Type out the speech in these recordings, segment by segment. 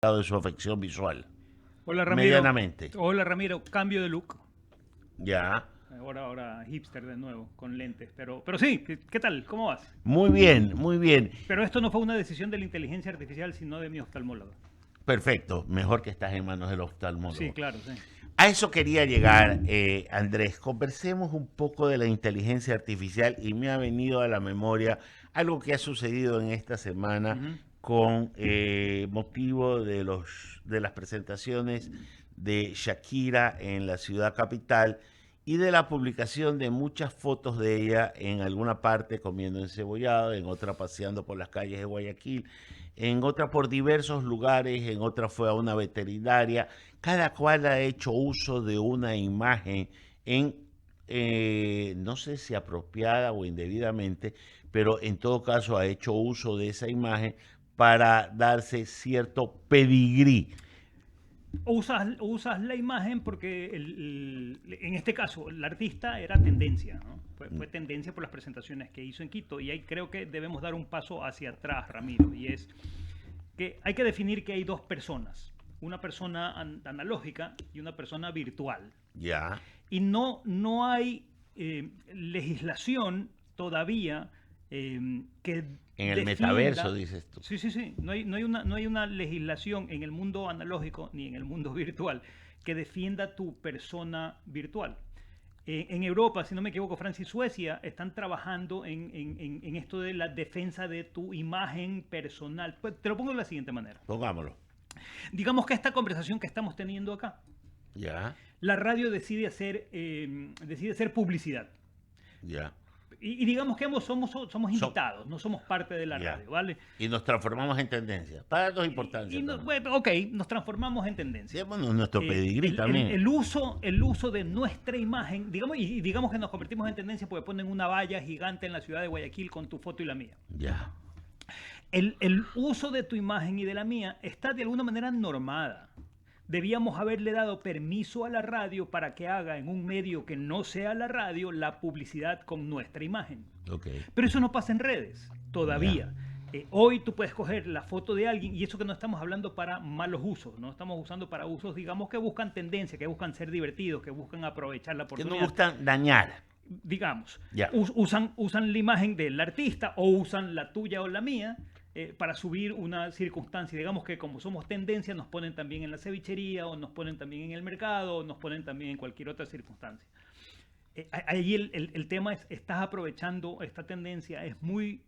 de su afección visual. Hola Ramiro. Medianamente. Hola Ramiro, cambio de look. Ya. Ahora hipster de nuevo, con lentes. Pero sí, ¿qué tal? ¿Cómo vas? Muy bien, muy bien. Pero esto no fue una decisión de la inteligencia artificial, sino de mi oftalmólogo. Perfecto. Mejor que estás en manos del Sí, oftalmólogo. claro, sí. A eso quería llegar, Andrés. Conversemos un poco de la inteligencia artificial y me ha venido a la memoria algo que ha sucedido en esta semana Ujú. con motivo de las presentaciones de Shakira en la ciudad capital y de la publicación de muchas fotos de ella en alguna parte comiendo encebollado, en otra paseando por las calles de Guayaquil, en otra por diversos lugares, en otra fue a una veterinaria. Cada cual ha hecho uso de una imagen en, no sé si apropiada o indebidamente, pero en todo caso ha hecho uso de esa imagen para darse cierto pedigrí. Usas la imagen porque en este caso el artista era tendencia, ¿no? Fue tendencia por las presentaciones que hizo en Quito y ahí creo que debemos dar un paso hacia atrás, Ramiro, y es que hay que definir que hay dos personas, una persona analógica y una persona virtual. Ya, Y no hay legislación todavía que en el metaverso, defienda. dices tú. Sí, sí, sí. No hay una legislación en el mundo analógico ni en el mundo virtual que defienda tu persona virtual. En Europa, si no me equivoco, Francia y Suecia están trabajando en esto de la defensa de tu imagen personal. Pues, te lo pongo de la siguiente manera. Pongámoslo. Digamos que esta conversación que estamos teniendo acá, Ya, la radio decide hacer publicidad. ya, Y digamos que ambos somos so, invitados, no somos parte de la ya. radio, ¿vale? Y nos transformamos en tendencia. Para darnos importancia también. Bueno, ok, nos transformamos en tendencia. Démonos nuestro pedigrí El, el- también. el uso, el uso de nuestra imagen, digamos, y digamos que nos convertimos en tendencia porque ponen una valla gigante en la ciudad de Guayaquil con tu foto y la mía. Ya. El uso de tu imagen y de la mía está de alguna manera normada. Debíamos haberle dado permiso a la radio para que haga en un medio que no sea la radio la publicidad con nuestra imagen. Ok. Pero eso no pasa en redes, Ya. todavía. Hoy tú puedes coger la foto de alguien, y eso que no estamos hablando para malos usos, no estamos usando para usos, digamos, que buscan tendencia, que buscan ser divertidos, que buscan aprovechar la Que nos oportunidad. gustan dañar. Digamos, Ya. usan la imagen del artista o usan la tuya o la mía para subir una circunstancia. Digamos que como somos tendencia, nos ponen también en la cevichería, o nos ponen también en el mercado, o nos ponen también en cualquier otra circunstancia. Ahí el tema es, estás aprovechando esta tendencia, es muy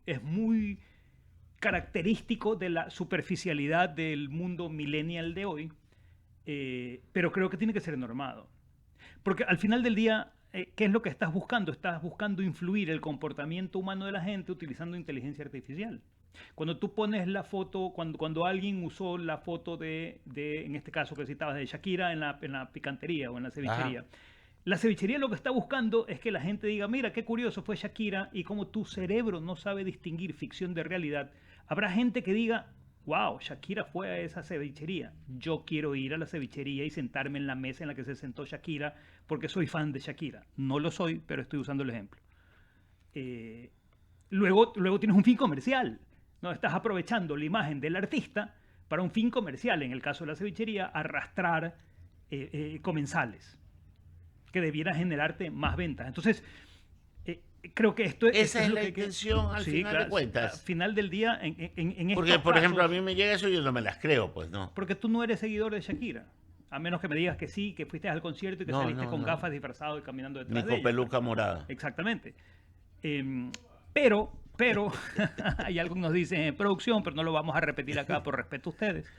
característico de la superficialidad del mundo millennial de hoy, pero creo que tiene que ser normado. Porque al final del día, ¿qué es lo que estás buscando? Estás buscando influir el comportamiento humano de la gente utilizando inteligencia artificial. Cuando tú pones la foto, cuando alguien usó la foto en este caso que citabas, de Shakira en la picantería o en la Ajá. cevichería, la cevichería lo que está buscando es que la gente diga, mira, qué curioso fue Shakira, y como tu cerebro no sabe distinguir ficción de realidad, habrá gente que diga, wow, Shakira fue a esa cevichería. Yo quiero ir a la cevichería y sentarme en la mesa en la que se sentó Shakira porque soy fan de Shakira. No lo soy, pero estoy usando el ejemplo. Eh, luego tienes un fin comercial, ¿no? Estás aprovechando la imagen del artista para un fin comercial, en el caso de la cevichería, arrastrar comensales que debiera generarte más ventas. Entonces, creo que esto Esa es es lo la que hay que. intención al Sí, final de claro. Al cuentas. final del día, en Porque, estos por ejemplo, a mí casos, me llega eso y yo no me las creo, pues no. porque tú no eres seguidor de Shakira. A menos que me digas que sí, que fuiste al concierto y que No, saliste no, con no. gafas disfrazado y caminando Ni detrás de con ella. peluca morada. Exactamente. Pero, hay algo que nos dicen en producción, pero no lo vamos a repetir acá por respeto a ustedes.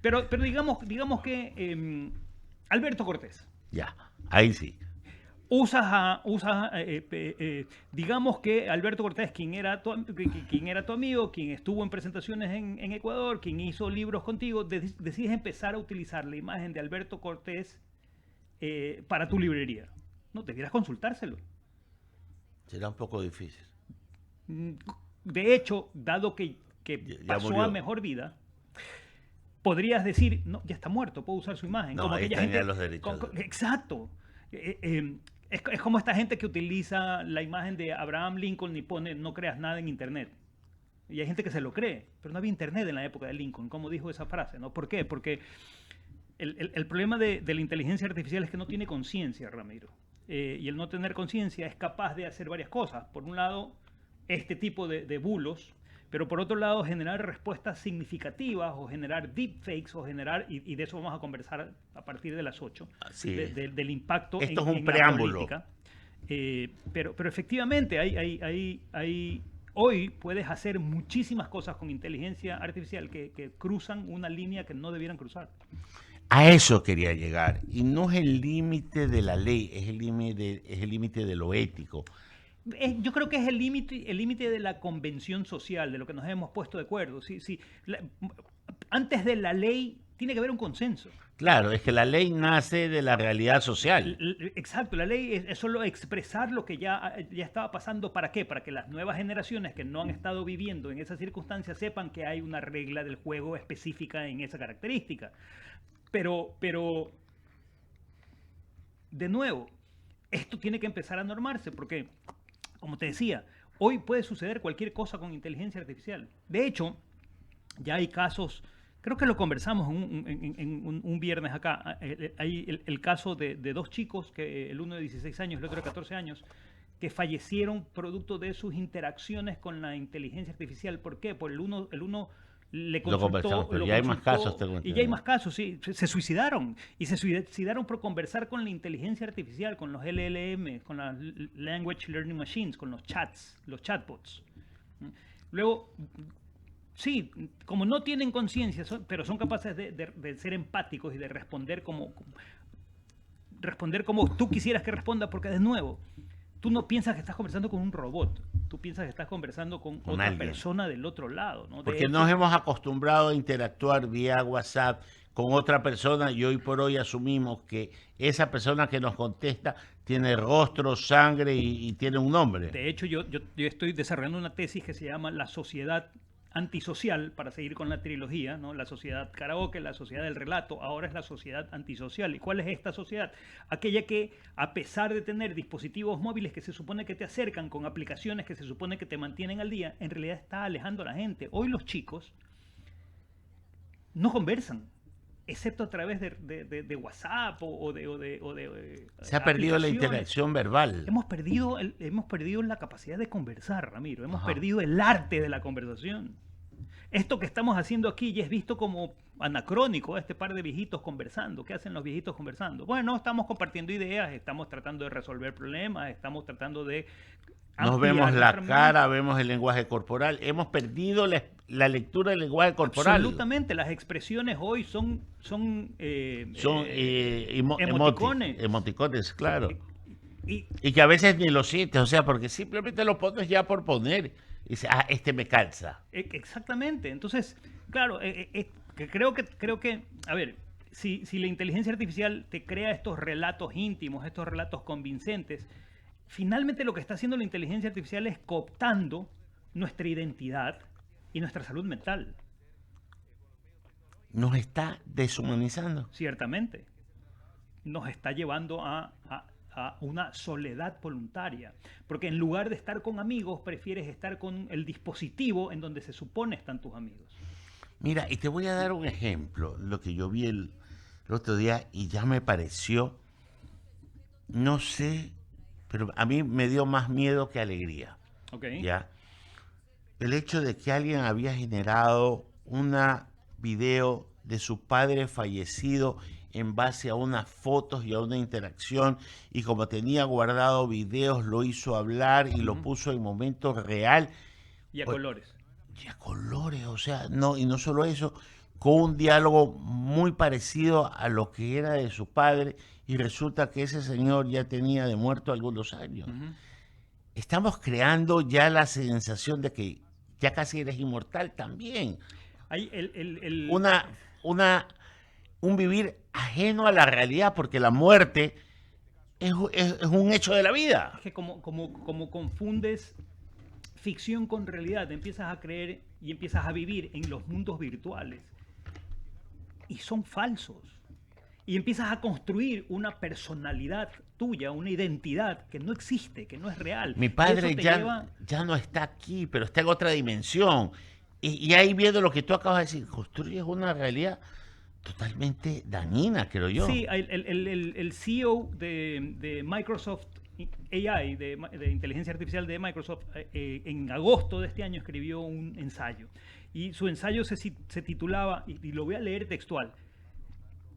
Pero digamos que Alberto Cortés. Ya. Ahí sí. Digamos que Alberto Cortés, quien era tu amigo, quien estuvo en presentaciones en Ecuador, quien hizo libros contigo, decides empezar a utilizar la imagen de Alberto Cortés para tu librería. No, debieras consultárselo. Será un poco difícil. Mm, De hecho, dado que Ya pasó a murió. mejor vida, podrías decir, no, ya está muerto, puedo usar su imagen. No, Como ahí aquella están ya gente. los derechos. Exacto. Es como esta gente que utiliza la imagen de Abraham Lincoln y pone no creas nada en internet. Y hay gente que se lo cree, pero no había internet en la época de Lincoln, como dijo esa frase, ¿no? ¿Por qué? Porque el problema de la inteligencia artificial es que no tiene conciencia, Ramiro. Y el no tener conciencia es capaz de hacer varias cosas. Por un lado, este tipo de bulos, pero por otro lado, generar respuestas significativas o generar deepfakes o generar, y de eso vamos a conversar a partir de las 8, Así del impacto Esto es un en preámbulo. la política. Pero efectivamente, hoy puedes hacer muchísimas cosas con inteligencia artificial que cruzan una línea que no debieran cruzar. A eso quería llegar. Y no es el límite de la ley, es el límite de lo ético. Yo creo que es el límite de la convención social, de lo que nos hemos puesto de acuerdo. Antes de la ley tiene que haber un consenso. Claro, es que la ley nace de la realidad social. Exacto, la ley es solo expresar lo que ya estaba pasando. ¿Para qué? Para que las nuevas generaciones que no han estado viviendo en esas circunstancias sepan que hay una regla del juego específica en esa característica. Pero, de nuevo, esto tiene que empezar a normarse porque, como te decía, hoy puede suceder cualquier cosa con inteligencia artificial. De hecho, ya hay casos, creo que lo conversamos en un viernes acá, hay el caso de dos chicos, que el uno de 16 años, el otro de 14 años, que fallecieron producto de sus interacciones con la inteligencia artificial. ¿Por qué? Por el uno le consultó, Lo conversamos, pero ya hay más casos. Y ya hay más casos, sí. Se suicidaron. Y se suicidaron por conversar con la inteligencia artificial, con los LLM, con las Language Learning Machines, con los chatbots. Luego, sí, como no tienen conciencia, pero son capaces de ser empáticos y de responder como tú quisieras que responda, porque de nuevo, tú no piensas que estás conversando con un robot, tú piensas que estás conversando con otra alguien. Persona del otro lado, ¿no? Porque nos hemos acostumbrado a interactuar vía WhatsApp con otra persona y hoy por hoy asumimos que esa persona que nos contesta tiene rostro, sangre y tiene un nombre. De hecho, yo estoy desarrollando una tesis que se llama La sociedad antisocial, para seguir con la trilogía, ¿no? La sociedad karaoke, la sociedad del relato, ahora es la sociedad antisocial. ¿Y cuál es esta sociedad? Aquella que, a pesar de tener dispositivos móviles que se supone que te acercan con aplicaciones que se supone que te mantienen al día, en realidad está alejando a la gente. Hoy los chicos no conversan, excepto a través de WhatsApp o de se ha perdido la interacción verbal. Hemos perdido la capacidad de conversar, Ramiro. Hemos perdido el arte de la conversación. Esto que estamos haciendo aquí ya es visto como anacrónico, este par de viejitos conversando. ¿Qué hacen los viejitos conversando? Bueno, estamos compartiendo ideas, estamos tratando de resolver problemas, estamos tratando de... Nos vemos la cara, vemos el lenguaje corporal. Hemos perdido la lectura del lenguaje corporal. Absolutamente. Las expresiones hoy son emoticones. Emoticones, claro. Y que a veces ni lo sientes, o sea, porque simplemente lo pones ya por poner. Y dices, este me calza. Exactamente. Entonces, claro, creo que, a ver, si la inteligencia artificial te crea estos relatos íntimos, estos relatos convincentes, finalmente lo que está haciendo la inteligencia artificial es cooptando nuestra identidad y nuestra salud mental. Nos está deshumanizando. Ciertamente. Nos está llevando a una soledad voluntaria. Porque en lugar de estar con amigos, prefieres estar con el dispositivo en donde se supone están tus amigos. Mira, y te voy a dar un ejemplo, lo que yo vi el otro día y ya me pareció, no sé, pero a mí me dio más miedo que alegría. Okay. ¿Ya? El hecho de que alguien había generado una video de su padre fallecido en base a unas fotos y a una interacción, y como tenía guardado videos, lo hizo hablar y lo puso en momento real. Y a colores. Y a colores, o sea, no, y no solo eso, con un diálogo muy parecido a lo que era de su padre, y resulta que ese señor ya tenía de muerto algunos años. Estamos creando ya la sensación de que ya casi eres inmortal también. Hay un vivir ajeno a la realidad, porque la muerte es un hecho de la vida. Es que como confundes ficción con realidad, empiezas a creer y empiezas a vivir en los mundos virtuales. Y son falsos. y empiezas a construir una personalidad tuya, una identidad que no existe, que no es real. Mi Y padre eso te ya, lleva... ya no está aquí, pero está en otra dimensión. Y ahí viendo lo que tú acabas de decir, construyes una realidad totalmente dañina, creo yo. Sí, el CEO de Microsoft AI, de inteligencia artificial de Microsoft, en agosto de este año escribió un ensayo. Y su ensayo se titulaba, y lo voy a leer textual: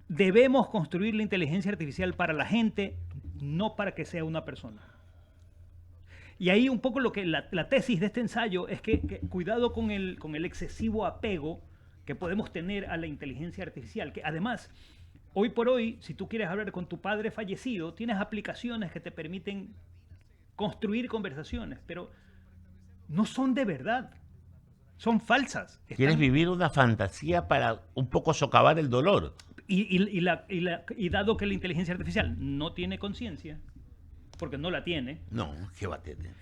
debemos construir la inteligencia artificial para la gente, no para que sea una persona. Y ahí un poco lo que la tesis de este ensayo es que cuidado con el excesivo apego que podemos tener a la inteligencia artificial, que además, hoy por hoy, si tú quieres hablar con tu padre fallecido, tienes aplicaciones que te permiten construir conversaciones, pero no son de verdad, son falsas. Quieres vivir una fantasía para un poco socavar el dolor. Y dado que la inteligencia artificial no tiene conciencia, porque no la tiene, No, ¿qué va a tener?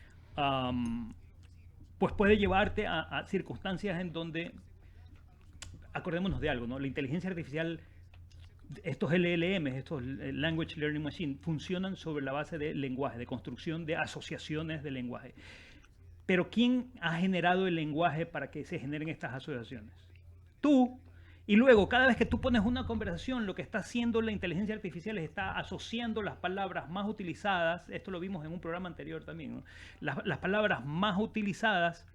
pues puede llevarte a circunstancias en donde, acordémonos de algo, ¿no? La inteligencia artificial, estos LLMs, estos Language Learning Machine, funcionan sobre la base de lenguaje, de construcción de asociaciones de lenguaje. Pero ¿quién ha generado el lenguaje para que se generen estas asociaciones? Tú. Y luego, cada vez que tú pones una conversación, lo que está haciendo la inteligencia artificial es está asociando las palabras más utilizadas, esto lo vimos en un programa anterior también, ¿no? Las palabras más utilizadas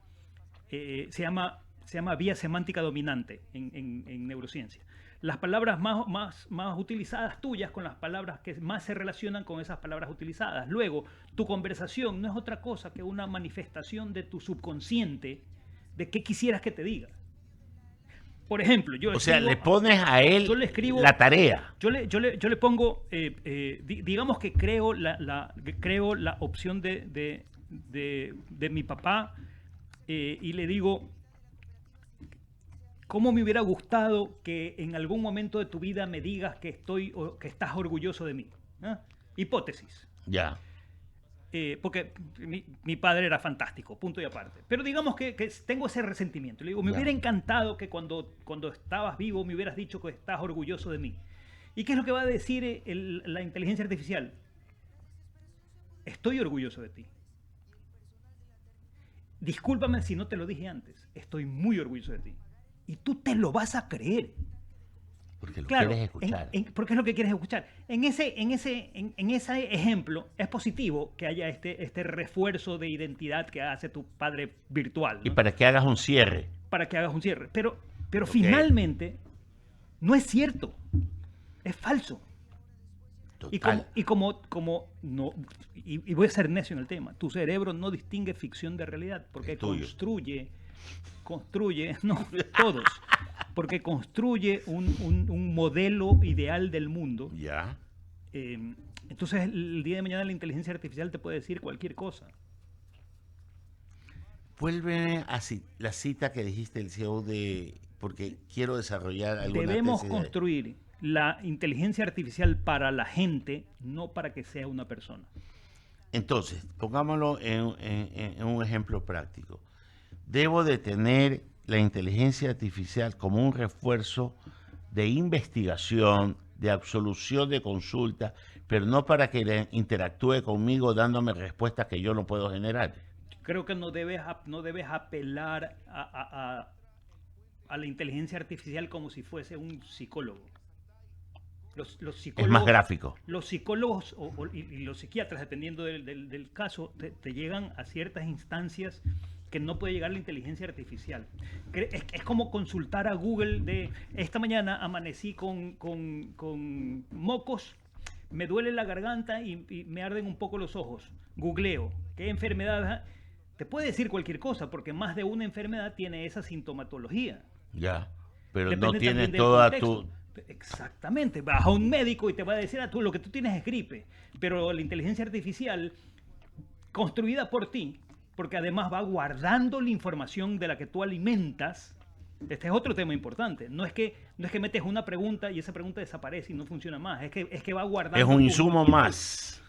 se llama vía semántica dominante en neurociencia. Las palabras más utilizadas tuyas con las palabras que más se relacionan con esas palabras utilizadas. Luego, tu conversación no es otra cosa que una manifestación de tu subconsciente de qué quisieras que te diga. Por ejemplo, O sea, le pones a él yo le escribo, la tarea. Yo le pongo, digamos que creo la opción de mi papá y le digo, ¿cómo me hubiera gustado que en algún momento de tu vida me digas que estás orgulloso de mí? ¿Ah? Hipótesis. Ya. Porque mi padre era fantástico, punto y aparte. Pero digamos que tengo ese resentimiento. Le digo, me hubiera encantado que cuando estabas vivo me hubieras dicho que estás orgulloso de mí. ¿Y qué es lo que va a decir la inteligencia artificial? Estoy orgulloso de ti. Discúlpame si no te lo dije antes. Estoy muy orgulloso de ti. Y tú te lo vas a creer. Porque lo Claro, quieres escuchar. porque es lo que quieres escuchar. En ese ejemplo es positivo que haya este refuerzo de identidad que hace tu padre virtual, ¿no? Y para que hagas un cierre. Para que hagas un cierre. Pero finalmente no es cierto. Es falso. Total. Y voy a ser necio en el tema. Tu cerebro no distingue ficción de realidad porque construye, no todos, porque construye un modelo ideal del mundo. Ya. Entonces el día de mañana la inteligencia artificial te puede decir cualquier cosa. Vuelve a la cita que dijiste el CEO porque quiero desarrollar alguna Debemos tesis construir la inteligencia artificial para la gente, no para que sea una persona. Entonces, pongámoslo en un ejemplo práctico. Debo de tener la inteligencia artificial como un refuerzo de investigación, de absolución de consulta, pero no para que interactúe conmigo dándome respuestas que yo no puedo generar. Creo que no debes apelar a la inteligencia artificial como si fuese un psicólogo. Los psicólogos, es más gráfico. Los psicólogos y los psiquiatras, dependiendo del caso, te llegan a ciertas instancias que no puede llegar la inteligencia artificial. Es como consultar a Google de esta mañana amanecí con mocos, me duele la garganta y me arden un poco los ojos. Googleo, ¿qué enfermedad? Te puede decir cualquier cosa porque más de una enfermedad tiene esa sintomatología. Ya, pero Depende no tiene también del toda contexto. Exactamente, vas a un médico y te va a decir lo que tú tienes es gripe, pero la inteligencia artificial construida por ti, porque además va guardando la información de la que tú alimentas. Este es otro tema importante. No es que metes una pregunta y esa pregunta desaparece y no funciona más. Es que va guardando. Es un insumo más.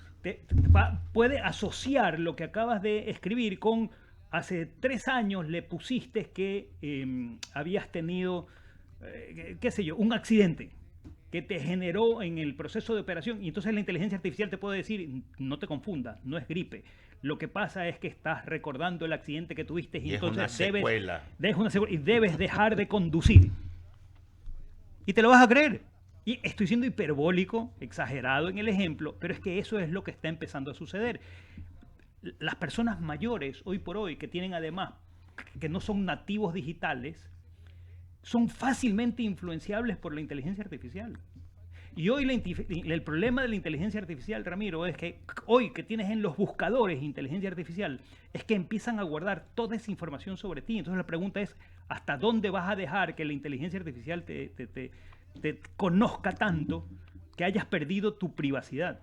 Puede asociar lo que acabas de escribir con hace 3 años le pusiste que habías tenido, qué sé yo, un accidente que te generó en el proceso de operación. Y entonces la inteligencia artificial te puede decir, no te confundas, no es gripe. Lo que pasa es que estás recordando el accidente que tuviste y Y es una entonces secuela. y debes dejar de conducir. Y te lo vas a creer. Y estoy siendo hiperbólico, exagerado en el ejemplo, pero es que eso es lo que está empezando a suceder. Las personas mayores, hoy por hoy, que tienen además, que no son nativos digitales, son fácilmente influenciables por la inteligencia artificial. Y hoy el problema de la inteligencia artificial, Ramiro, es que hoy que tienes en los buscadores inteligencia artificial, es que empiezan a guardar toda esa información sobre ti. Entonces la pregunta es, ¿hasta dónde vas a dejar que la inteligencia artificial te conozca tanto que hayas perdido tu privacidad?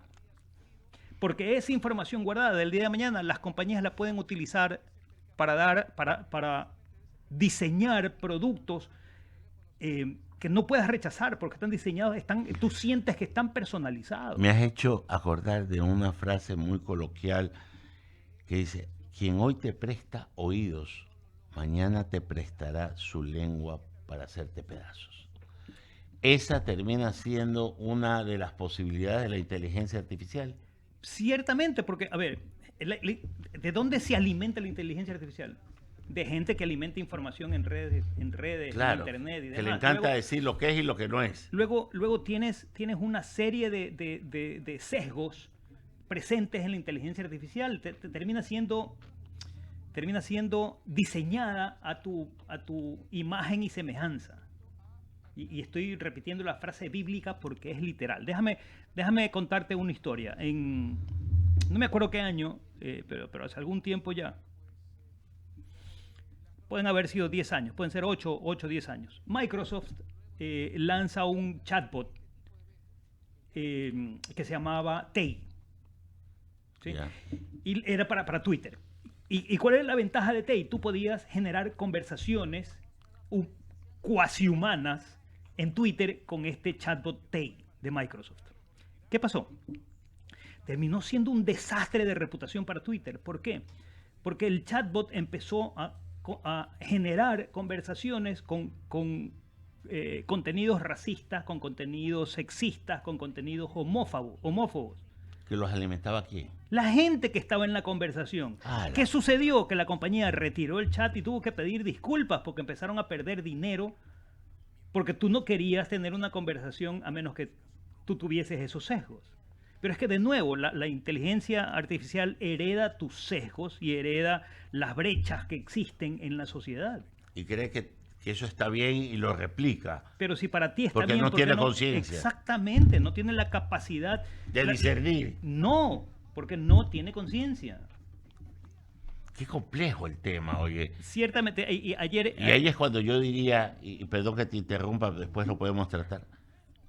Porque esa información guardada del día de mañana, las compañías la pueden utilizar para diseñar productos que no puedas rechazar porque están diseñados, tú sientes que están personalizados. Me has hecho acordar de una frase muy coloquial que dice, quien hoy te presta oídos, mañana te prestará su lengua para hacerte pedazos. Esa termina siendo una de las posibilidades de la inteligencia artificial. Ciertamente, porque, a ver, ¿de dónde se alimenta la inteligencia artificial? De gente que alimenta información en redes, Claro, en internet y demás. que le encanta decir lo que es y lo que no es. Luego tienes una serie de sesgos presentes en la inteligencia artificial. Termina siendo diseñada a tu imagen y semejanza. Y estoy repitiendo la frase bíblica porque es literal. Déjame contarte una historia. No me acuerdo qué año, pero hace algún tiempo ya. Pueden haber sido 10 años, pueden ser 8 o 10 años. Microsoft lanza un chatbot que se llamaba Tay. ¿Sí? Ya. Y era para Twitter. ¿Y cuál era la ventaja de Tay? Tú podías generar conversaciones cuasi humanas en Twitter con este chatbot Tay de Microsoft. ¿Qué pasó? Terminó siendo un desastre de reputación para Twitter. ¿Por qué? Porque el chatbot empezó a generar conversaciones con contenidos racistas, con contenidos sexistas, con contenidos homófobos. ¿Que los alimentaba quién? La gente que estaba en la conversación. ¿Qué sucedió? Que la compañía retiró el chat y tuvo que pedir disculpas porque empezaron a perder dinero porque tú no querías tener una conversación a menos que tú tuvieses esos sesgos. Pero es que de nuevo, la inteligencia artificial hereda tus sesgos y hereda las brechas que existen en la sociedad. Y cree que eso está bien y lo replica. Pero si para ti está porque bien... no tiene conciencia. Exactamente, no tiene la capacidad... De discernir. No, porque no tiene conciencia. Qué complejo el tema, oye. Ciertamente, ayer... Y ahí es cuando yo diría, y perdón que te interrumpa, después lo podemos tratar.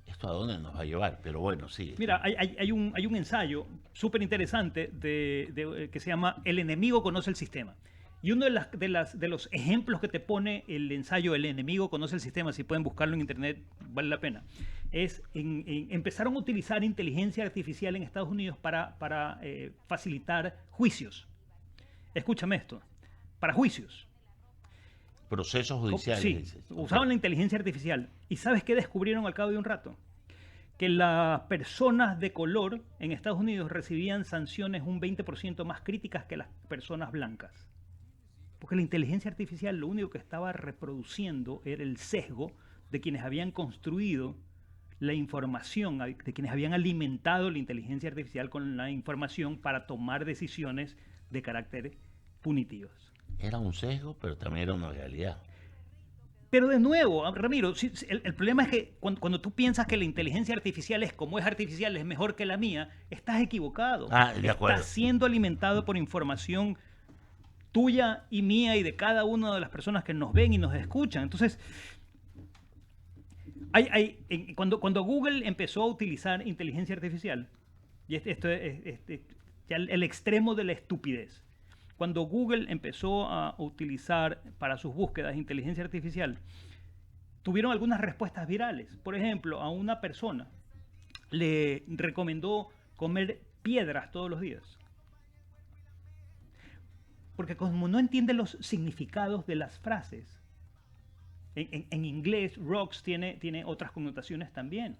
¿Esto a dónde nos va a llevar? Pero bueno, sí. Mira, hay un ensayo súper interesante que se llama El enemigo conoce el sistema. Y uno de los ejemplos que te pone el ensayo El enemigo conoce el sistema, si pueden buscarlo en internet, vale la pena, es empezaron a utilizar inteligencia artificial en Estados Unidos para facilitar juicios. Escúchame esto, para juicios. Procesos judiciales. Sí, dices. usaban la inteligencia artificial. ¿Y sabes qué descubrieron al cabo de un rato? Que las personas de color en Estados Unidos recibían sanciones un 20% más críticas que las personas blancas. Porque la inteligencia artificial lo único que estaba reproduciendo era el sesgo de quienes habían construido la información, de quienes habían alimentado la inteligencia artificial con la información para tomar decisiones de carácter punitivas. Era un sesgo, pero también era una realidad. Pero de nuevo, Ramiro, el problema es que cuando tú piensas que la inteligencia artificial es como es artificial, es mejor que la mía, estás equivocado. De acuerdo. Estás siendo alimentado por información tuya y mía y de cada una de las personas que nos ven y nos escuchan. Entonces, cuando Google empezó a utilizar inteligencia artificial, y esto es ya el extremo de la estupidez, cuando Google empezó a utilizar para sus búsquedas inteligencia artificial, tuvieron algunas respuestas virales. Por ejemplo, a una persona le recomendó comer piedras todos los días. Porque como no entiende los significados de las frases, en inglés rocks tiene otras connotaciones también.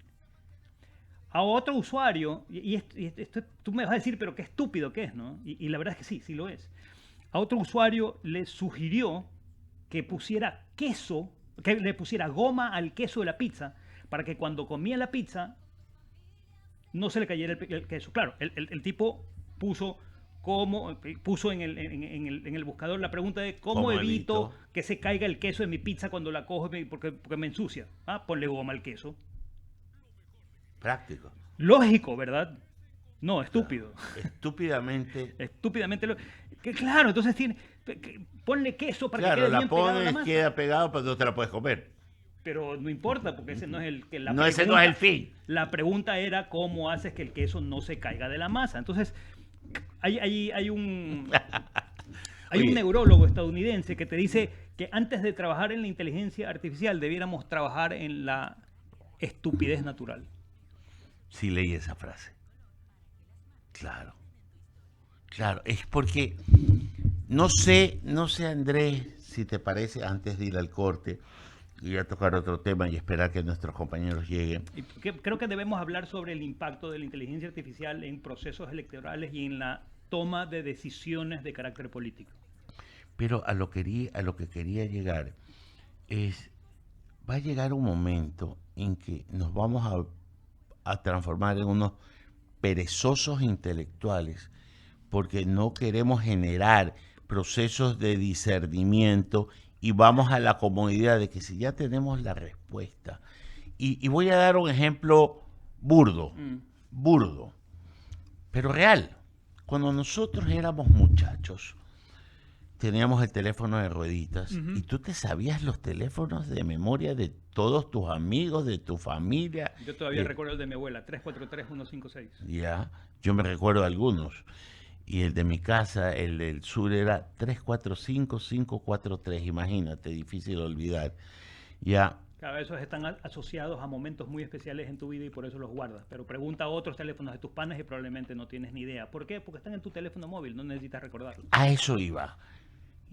a otro usuario, esto tú me vas a decir, pero qué estúpido que es, ¿no? Y la verdad es que sí, sí lo es. A otro usuario le sugirió que pusiera queso, que le pusiera goma al queso de la pizza, para que cuando comía la pizza no se le cayera el queso. Claro, el tipo puso en el buscador la pregunta de cómo ¿Cómo evito evito? que se caiga el queso de mi pizza cuando la cojo porque me ensucia. Ah, ponle goma al queso. Práctico. Lógico, ¿verdad? No, estúpido. Estúpidamente. Estúpidamente claro, entonces ponle queso para que Claro, quede la bien pegado a la pones, masa. queda pegado, pero no te la puedes comer. Pero no importa, porque ese no es el que la No, ese no es el fin. La pregunta era cómo haces que el queso no se caiga de la masa. Entonces, hay un Oye. neurólogo estadounidense que te dice que antes de trabajar en la inteligencia artificial debiéramos trabajar en la estupidez natural. Sí leí esa frase. Claro. Claro, es porque no sé, Andrés, si te parece, antes de ir al corte y a tocar otro tema y esperar que nuestros compañeros lleguen. Creo que debemos hablar sobre el impacto de la inteligencia artificial en procesos electorales y en la toma de decisiones de carácter político. Pero a lo que quería llegar es, va a llegar un momento en que nos vamos a transformar en unos perezosos intelectuales porque no queremos generar procesos de discernimiento y vamos a la comodidad de que si ya tenemos la respuesta. Y voy a dar un ejemplo burdo, pero real. Cuando nosotros éramos muchachos, teníamos el teléfono de rueditas y tú te sabías los teléfonos de memoria de todos tus amigos, de tu familia. Yo todavía recuerdo el de mi abuela, 343-156. Ya, yo me recuerdo de algunos. Y el de mi casa, el del sur, era 345-543. Imagínate, difícil de olvidar. Ya. Cada vez esos están asociados a momentos muy especiales en tu vida y por eso los guardas. Pero pregunta a otros teléfonos de tus panes y probablemente no tienes ni idea. ¿Por qué? Porque están en tu teléfono móvil, no necesitas recordarlo. A eso iba.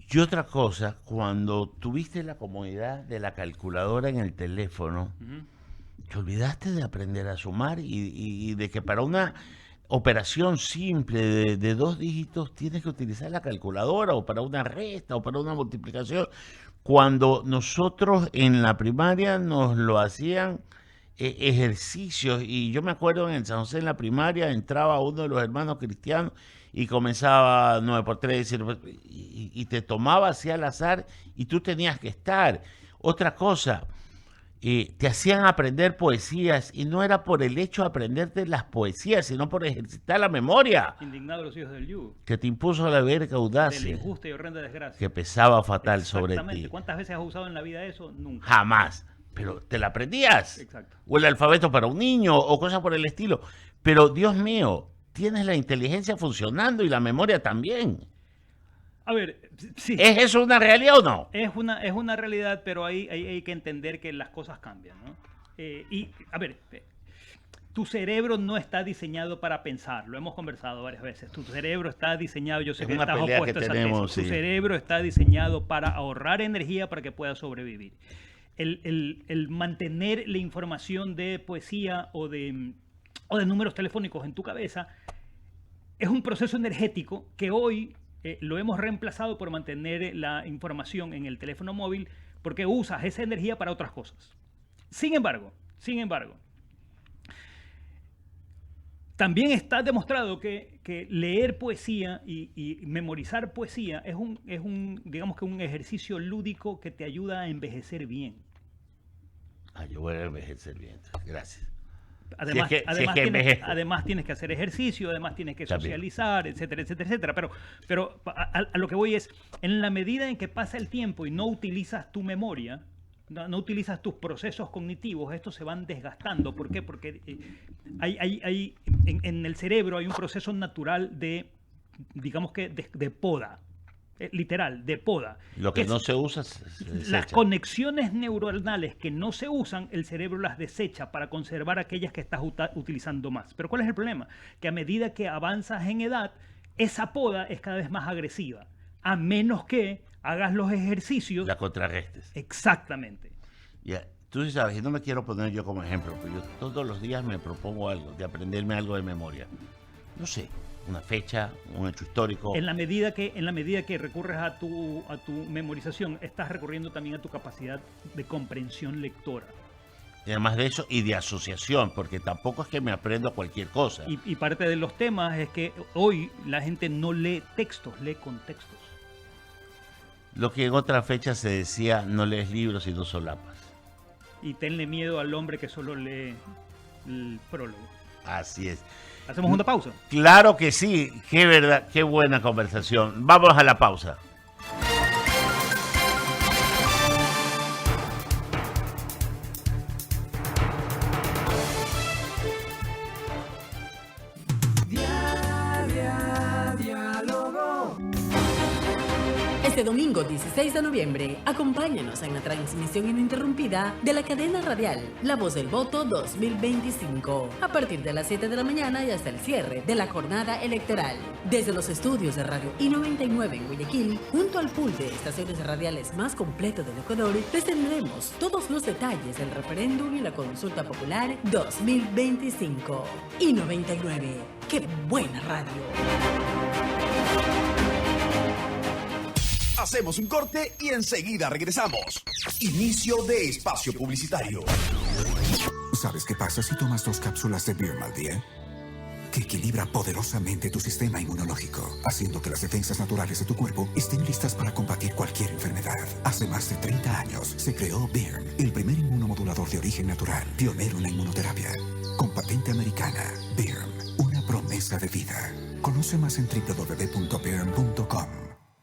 Y otra cosa, cuando tuviste la comodidad de la calculadora en el teléfono, te olvidaste de aprender a sumar y de que para una operación simple de 2 dígitos tienes que utilizar la calculadora o para una resta o para una multiplicación. Cuando nosotros en la primaria nos lo hacían ejercicios y yo me acuerdo en el San José en la primaria entraba uno de los hermanos cristianos y comenzaba 9 por 3 y te tomaba así al azar y tú tenías que estar. Otra cosa, te hacían aprender poesías y no era por el hecho de aprenderte las poesías, sino por ejercitar la memoria. Indignados los hijos del yugo. Que te impuso la verga De audacia. la injusta y horrenda desgracia. Que pesaba fatal sobre ti. ¿Cuántas veces has usado en la vida eso? Nunca. Jamás. Pero te la aprendías. Exacto. O el alfabeto para un niño o cosas por el estilo. Pero Dios mío, tienes la inteligencia funcionando y la memoria también. A ver, sí. ¿Es eso una realidad o no? Es una realidad, pero hay que entender que las cosas cambian, ¿no? A ver, tu cerebro no está diseñado para pensar, lo hemos conversado varias veces. Tu cerebro está diseñado, yo sé que estás opuesto a esa tesis. Tu cerebro está diseñado para ahorrar energía para que pueda sobrevivir. El mantener la información de poesía o de números telefónicos en tu cabeza es un proceso energético que hoy lo hemos reemplazado por mantener la información en el teléfono móvil porque usas esa energía para otras cosas. Sin embargo, también está demostrado que leer poesía y memorizar poesía es digamos que un ejercicio lúdico que te ayuda a envejecer bien. Yo voy a envejecer bien. Gracias. Además tienes que hacer ejercicio, además tienes que socializar, etcétera, etcétera, etcétera. Pero a lo que voy es, en la medida en que pasa el tiempo y no utilizas tu memoria, no utilizas tus procesos cognitivos, estos se van desgastando. ¿Por qué? Porque en el cerebro hay un proceso natural de, digamos que, de poda. Literal, de poda. Lo que no se usa las conexiones neuronales que no se usan, el cerebro las desecha para conservar aquellas que estás utilizando más. Pero ¿cuál es el problema? Que a medida que avanzas en edad, esa poda es cada vez más agresiva, a menos que hagas los ejercicios. La contrarrestes. Exactamente. Ya. Tú sí sabes, y no me quiero poner yo como ejemplo, pero yo todos los días me propongo algo, de aprenderme algo de memoria. No sé, una fecha, un hecho histórico. En la medida que recurres a tu memorización, estás recurriendo también a tu capacidad de comprensión lectora. Y además de eso, y de asociación, porque tampoco es que me aprendo cualquier cosa. Y parte de los temas es que hoy la gente no lee textos, lee contextos. Lo que en otra fecha se decía, no lees libros sino solapas. Y tenle miedo al hombre que solo lee el prólogo. Así es. ¿Hacemos una pausa? Claro que sí, qué verdad, qué buena conversación. Vamos a la pausa. Este domingo 16 de noviembre, acompáñanos en la transmisión ininterrumpida de la cadena radial La Voz del Voto 2025, a partir de las 7 de la mañana y hasta el cierre de la jornada electoral. Desde los estudios de Radio I-99 en Guayaquil, junto al pool de estaciones radiales más completo del Ecuador, les tendremos todos los detalles del referéndum y la consulta popular 2025. I-99, ¡qué buena radio! Hacemos un corte y enseguida regresamos. Inicio de espacio publicitario. ¿Sabes qué pasa si tomas 2 cápsulas de Birm al día? Que equilibra poderosamente tu sistema inmunológico, haciendo que las defensas naturales de tu cuerpo estén listas para combatir cualquier enfermedad. Hace más de 30 años se creó Birm, el primer inmunomodulador de origen natural, pionero en la inmunoterapia. Con patente americana, Birm, una promesa de vida. Conoce más en www.birm.com.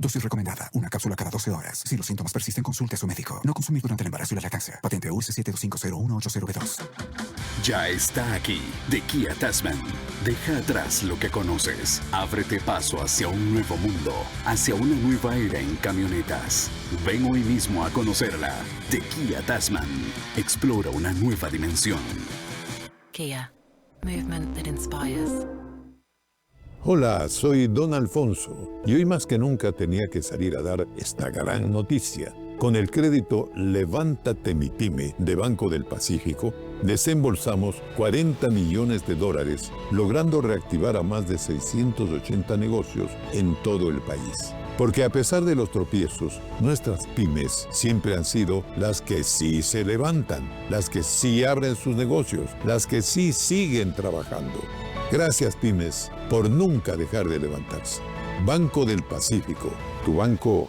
Dosis recomendada, una cápsula cada 12 horas. Si los síntomas persisten, consulte a su médico. No consumir durante el embarazo y la lactancia. Patente US 7250180B2. Ya está aquí, The Kia Tasman. Deja atrás lo que conoces. Ábrete paso hacia un nuevo mundo, hacia una nueva era en camionetas. Ven hoy mismo a conocerla. The Kia Tasman. Explora una nueva dimensión. Kia. Movement that inspires. Hola, soy Don Alfonso y hoy más que nunca tenía que salir a dar esta gran noticia. Con el crédito Levántate mi Pyme de Banco del Pacífico, desembolsamos $40 millones, logrando reactivar a más de 680 negocios en todo el país. Porque a pesar de los tropiezos, nuestras pymes siempre han sido las que sí se levantan, las que sí abren sus negocios, las que sí siguen trabajando. Gracias, pymes, por nunca dejar de levantarse. Banco del Pacífico, tu banco.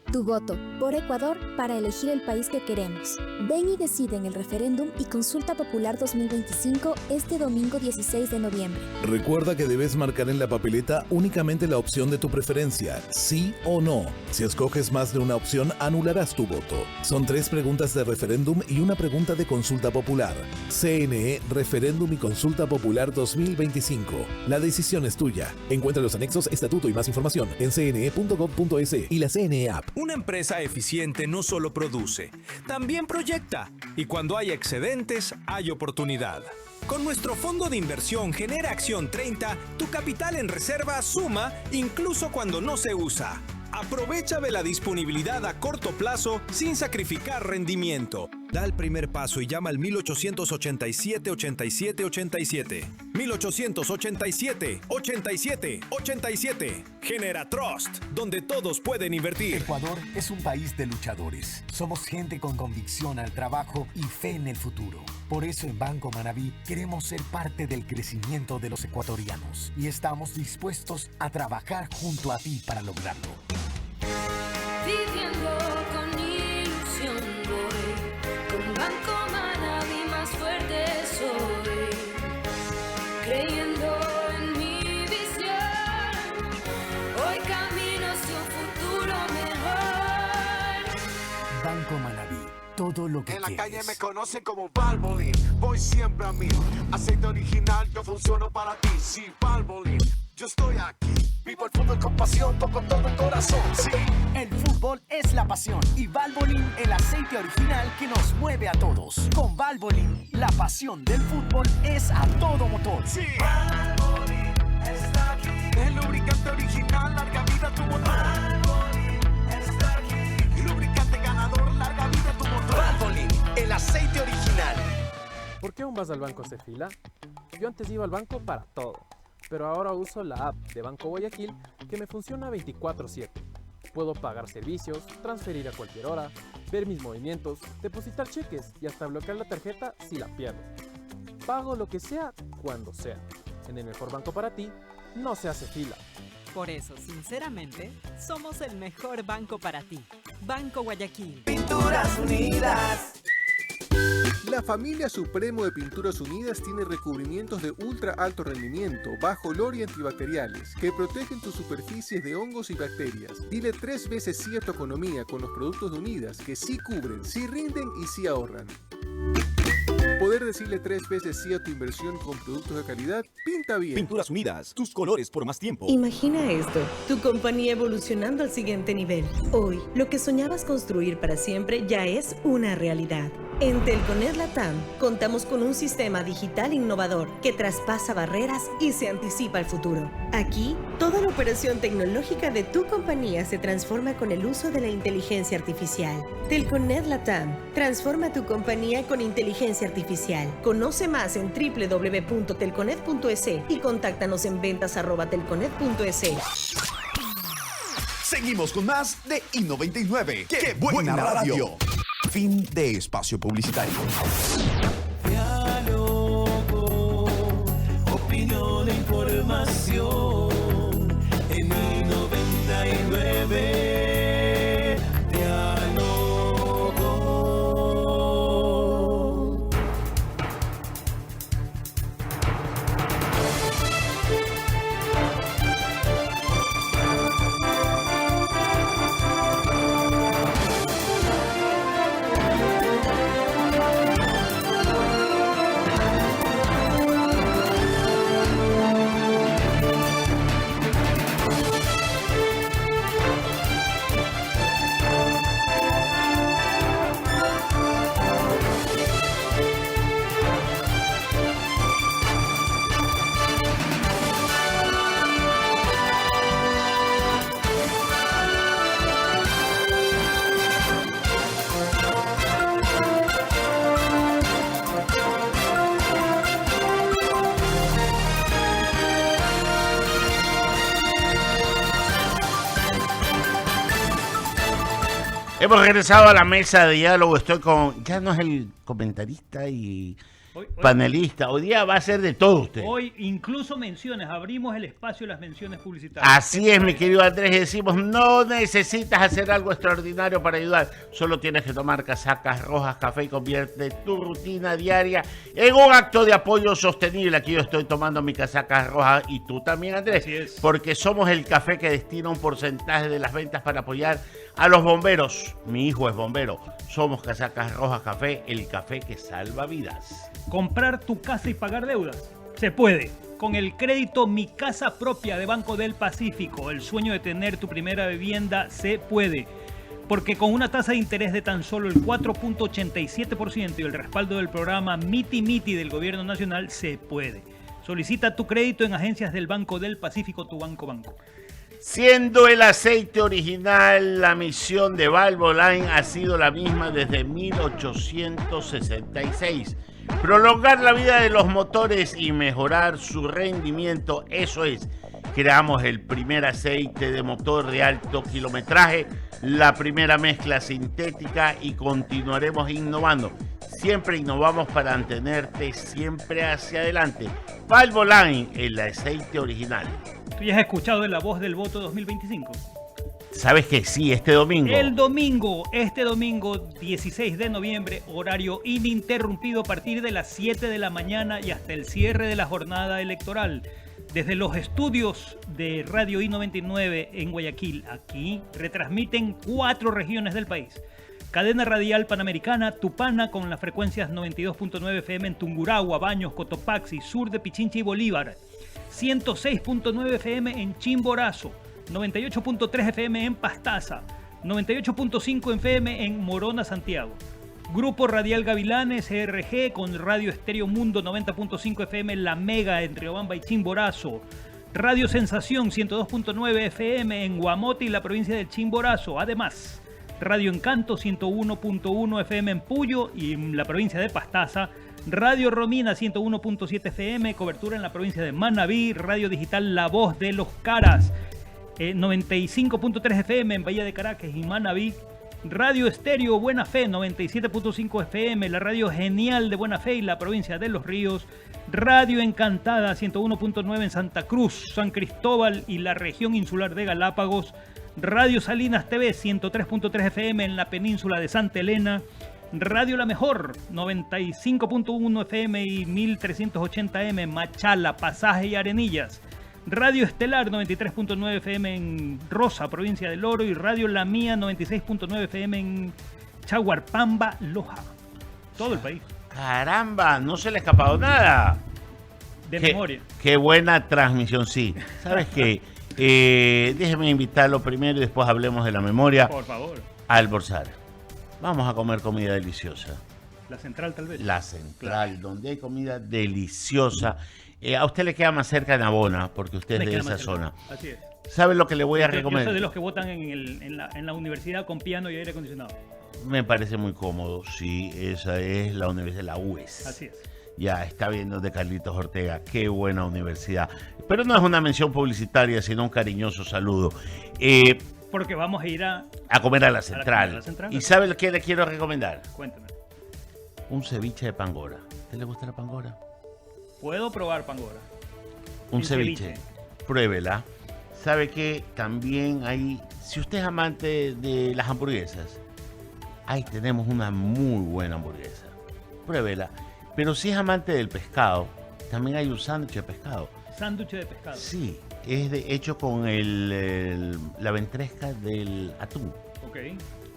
Tu voto por Ecuador para elegir el país que queremos. Ven y decide en el referéndum y consulta popular 2025 este domingo 16 de noviembre. Recuerda que debes marcar en la papeleta únicamente la opción de tu preferencia, sí o no. Si escoges más de una opción, anularás tu voto. Son 3 preguntas de referéndum y una pregunta de consulta popular. CNE, Referéndum y Consulta Popular 2025. La decisión es tuya. Encuentra los anexos, estatuto y más información en cne.gov.es y la CNE App. Una empresa eficiente no solo produce, también proyecta. Y cuando hay excedentes, hay oportunidad. Con nuestro fondo de inversión Genera Acción 30, tu capital en reserva suma incluso cuando no se usa. Aprovecha de la disponibilidad a corto plazo sin sacrificar rendimiento. Da el primer paso y llama al 1887-87-87. 1887-87-87. Genera Trust, donde todos pueden invertir. Ecuador es un país de luchadores. Somos gente con convicción al trabajo y fe en el futuro. Por eso en Banco Manaví queremos ser parte del crecimiento de los ecuatorianos y estamos dispuestos a trabajar junto a ti para lograrlo. Viviendo con ilusión voy, con Banco Manaví más fuerte soy, creyendo en mi visión, hoy camino hacia un futuro mejor. Banco Manaví, todo lo que en la quieres. calle me conocen como Valvoline, voy siempre a mí, aceite original, yo funciono para ti, sí, Valvoline, yo estoy aquí. Vivo el fútbol con pasión, toco todo el corazón, sí. El fútbol es la pasión y Valvoline el aceite original que nos mueve a todos. Con Valvoline, la pasión del fútbol es a todo motor. Sí. Valvoline está aquí. El lubricante original, larga vida tu motor. Valvoline está aquí. Lubricante ganador, larga vida tu motor. Valvoline, el aceite original. ¿Por qué aún vas al banco a hacer fila? Yo antes iba al banco para todo, pero ahora uso la app de Banco Guayaquil que me funciona 24/7. Puedo pagar servicios, transferir a cualquier hora, ver mis movimientos, depositar cheques y hasta bloquear la tarjeta si la pierdo. Pago lo que sea, cuando sea. En el mejor banco para ti, no se hace fila. Por eso, sinceramente, somos el mejor banco para ti. Banco Guayaquil. Pinturas Unidas. La familia Supremo de Pinturas Unidas tiene recubrimientos de ultra alto rendimiento, bajo olor y antibacteriales, que protegen tus superficies de hongos y bacterias. Dile 3 veces sí a tu economía con los productos de Unidas, que sí cubren, sí rinden y sí ahorran. Poder decirle 3 veces sí a tu inversión con productos de calidad, pinta bien. Pinturas Unidas, tus colores por más tiempo. Imagina esto, tu compañía evolucionando al siguiente nivel. Hoy, lo que soñabas construir para siempre ya es una realidad. En Telconet Latam contamos con un sistema digital innovador que traspasa barreras y se anticipa al futuro. Aquí, toda la operación tecnológica de tu compañía se transforma con el uso de la inteligencia artificial. Telconet Latam transforma tu compañía con inteligencia artificial. Conoce más en www.telconet.es y contáctanos en ventas@telconet.es. Seguimos con más de I99. ¡Qué buena radio! Fin de espacio publicitario. Diálogo, opinión e información en I99. Diálogo. Hemos regresado a la mesa de diálogo. Estoy con... Ya no es el comentarista y panelista. Hoy día va a ser de todo usted. Hoy incluso menciones. Abrimos el espacio de las menciones publicitarias. Así es, mi querido Andrés. Decimos, no necesitas hacer algo extraordinario para ayudar. Solo tienes que tomar casacas rojas, café y convierte tu rutina diaria en un acto de apoyo sostenible. Aquí yo estoy tomando mi casaca roja y tú también, Andrés. Así es. Porque somos el café que destina un porcentaje de las ventas para apoyar a los bomberos. Mi hijo es bombero. Somos Casacas Rojas Café, el café que salva vidas. Comprar tu casa y pagar deudas. Se puede. Con el crédito Mi Casa Propia de Banco del Pacífico. El sueño de tener tu primera vivienda se puede. Porque con una tasa de interés de tan solo el 4.87% y el respaldo del programa Miti Miti del Gobierno Nacional, se puede. Solicita tu crédito en agencias del Banco del Pacífico, tu banco. Siendo el aceite original, la misión de Valvoline ha sido la misma desde 1866. Prolongar la vida de los motores y mejorar su rendimiento, eso es. Creamos el primer aceite de motor de alto kilometraje, la primera mezcla sintética y continuaremos innovando. Siempre innovamos para mantenerte siempre hacia adelante. Valvoline, el aceite original. ¿Tú ya has escuchado de la voz del voto 2025? ¿Sabes que sí? Este domingo. Este domingo 16 de noviembre, horario ininterrumpido a partir de las 7 de la mañana y hasta el cierre de la jornada electoral. Desde los estudios de Radio I99 en Guayaquil, aquí retransmiten 4 regiones del país. Cadena radial panamericana Tupana con las frecuencias 92.9 FM en Tungurahua, Baños, Cotopaxi, sur de Pichincha y Bolívar. 106.9 FM en Chimborazo, 98.3 FM en Pastaza, 98.5 FM en Morona, Santiago. Grupo Radial Gavilanes, ERG, con Radio Estéreo Mundo 90.5 FM en La Mega, en Riobamba y Chimborazo. Radio Sensación 102.9 FM en Guamote y la provincia de Chimborazo. Además, Radio Encanto 101.1 FM en Puyo y en la provincia de Pastaza, Radio Romina 101.7 FM, cobertura en la provincia de Manabí, Radio Digital La Voz de los Caras 95.3 FM en Bahía de Caracas y Manabí, Radio Estéreo Buena Fe 97.5 FM, la radio genial de Buena Fe y la provincia de Los Ríos, Radio Encantada 101.9 en Santa Cruz, San Cristóbal y la región insular de Galápagos, Radio Salinas TV 103.3 FM en la península de Santa Elena, Radio La Mejor 95.1 FM y 1380M Machala, Pasaje y Arenillas, Radio Estelar 93.9 FM en Rosa, provincia del Oro, y Radio La Mía 96.9 FM en Chaguarpamba, Loja. Todo el país. Caramba, no se le ha escapado nada. De memoria. Qué buena transmisión, sí. ¿Sabes qué? Déjeme invitarlo primero y después hablemos de la memoria. Por favor. A almorzar. Vamos a comer comida deliciosa. La Central, tal vez. La Central, claro. Donde hay comida deliciosa. A usted le queda más cerca en Navona, porque usted es de esa zona. Así es. ¿Sabe lo que le voy a recomendar? Yo soy de los que votan en la universidad con piano y aire acondicionado. Me parece muy cómodo, sí. Esa es la Universidad de la UES. Así es. Ya, está viendo de Carlitos Ortega. Qué buena universidad. Pero no es una mención publicitaria, sino un cariñoso saludo. Porque vamos a ir a comer a la Central. ¿Y sabe qué le quiero recomendar? Cuéntame. Un ceviche de pangora. ¿A usted le gusta la pangora? Puedo probar pangora. Un ceviche. Pruébela. ¿Sabe qué? También hay... Si usted es amante de las hamburguesas, ahí tenemos una muy buena hamburguesa. Pruébela. Pero si es amante del pescado, también hay un sándwich de pescado. ¿Sándwich de pescado? Sí, es hecho con la ventresca del atún. Ok.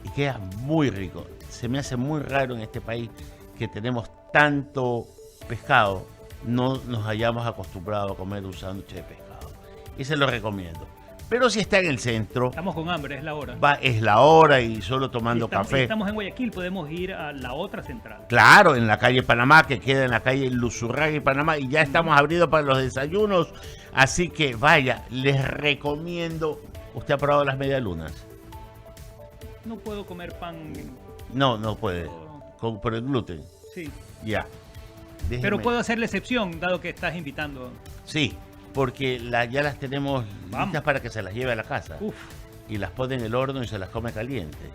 Y queda muy rico. Se me hace muy raro en este país que tenemos tanto pescado, no nos hayamos acostumbrado a comer un sándwich de pescado. Y se lo recomiendo. Pero si está en el centro... Estamos con hambre, es la hora. Es la hora y solo tomando café. Si estamos en Guayaquil, podemos ir a la otra Central. Claro, en la calle Panamá, que queda en la calle Luzurraga y Panamá. Y ya estamos abridos para los desayunos. Así que vaya, les recomiendo... ¿Usted ha probado las medialunas? No puedo comer pan. No puede. Por el gluten. Sí. Ya. Déjeme. Pero puedo hacer la excepción, dado que estás invitando. Sí. Porque ya las tenemos listas para que se las lleve a la casa. Uf. Y las pone en el horno y se las come caliente.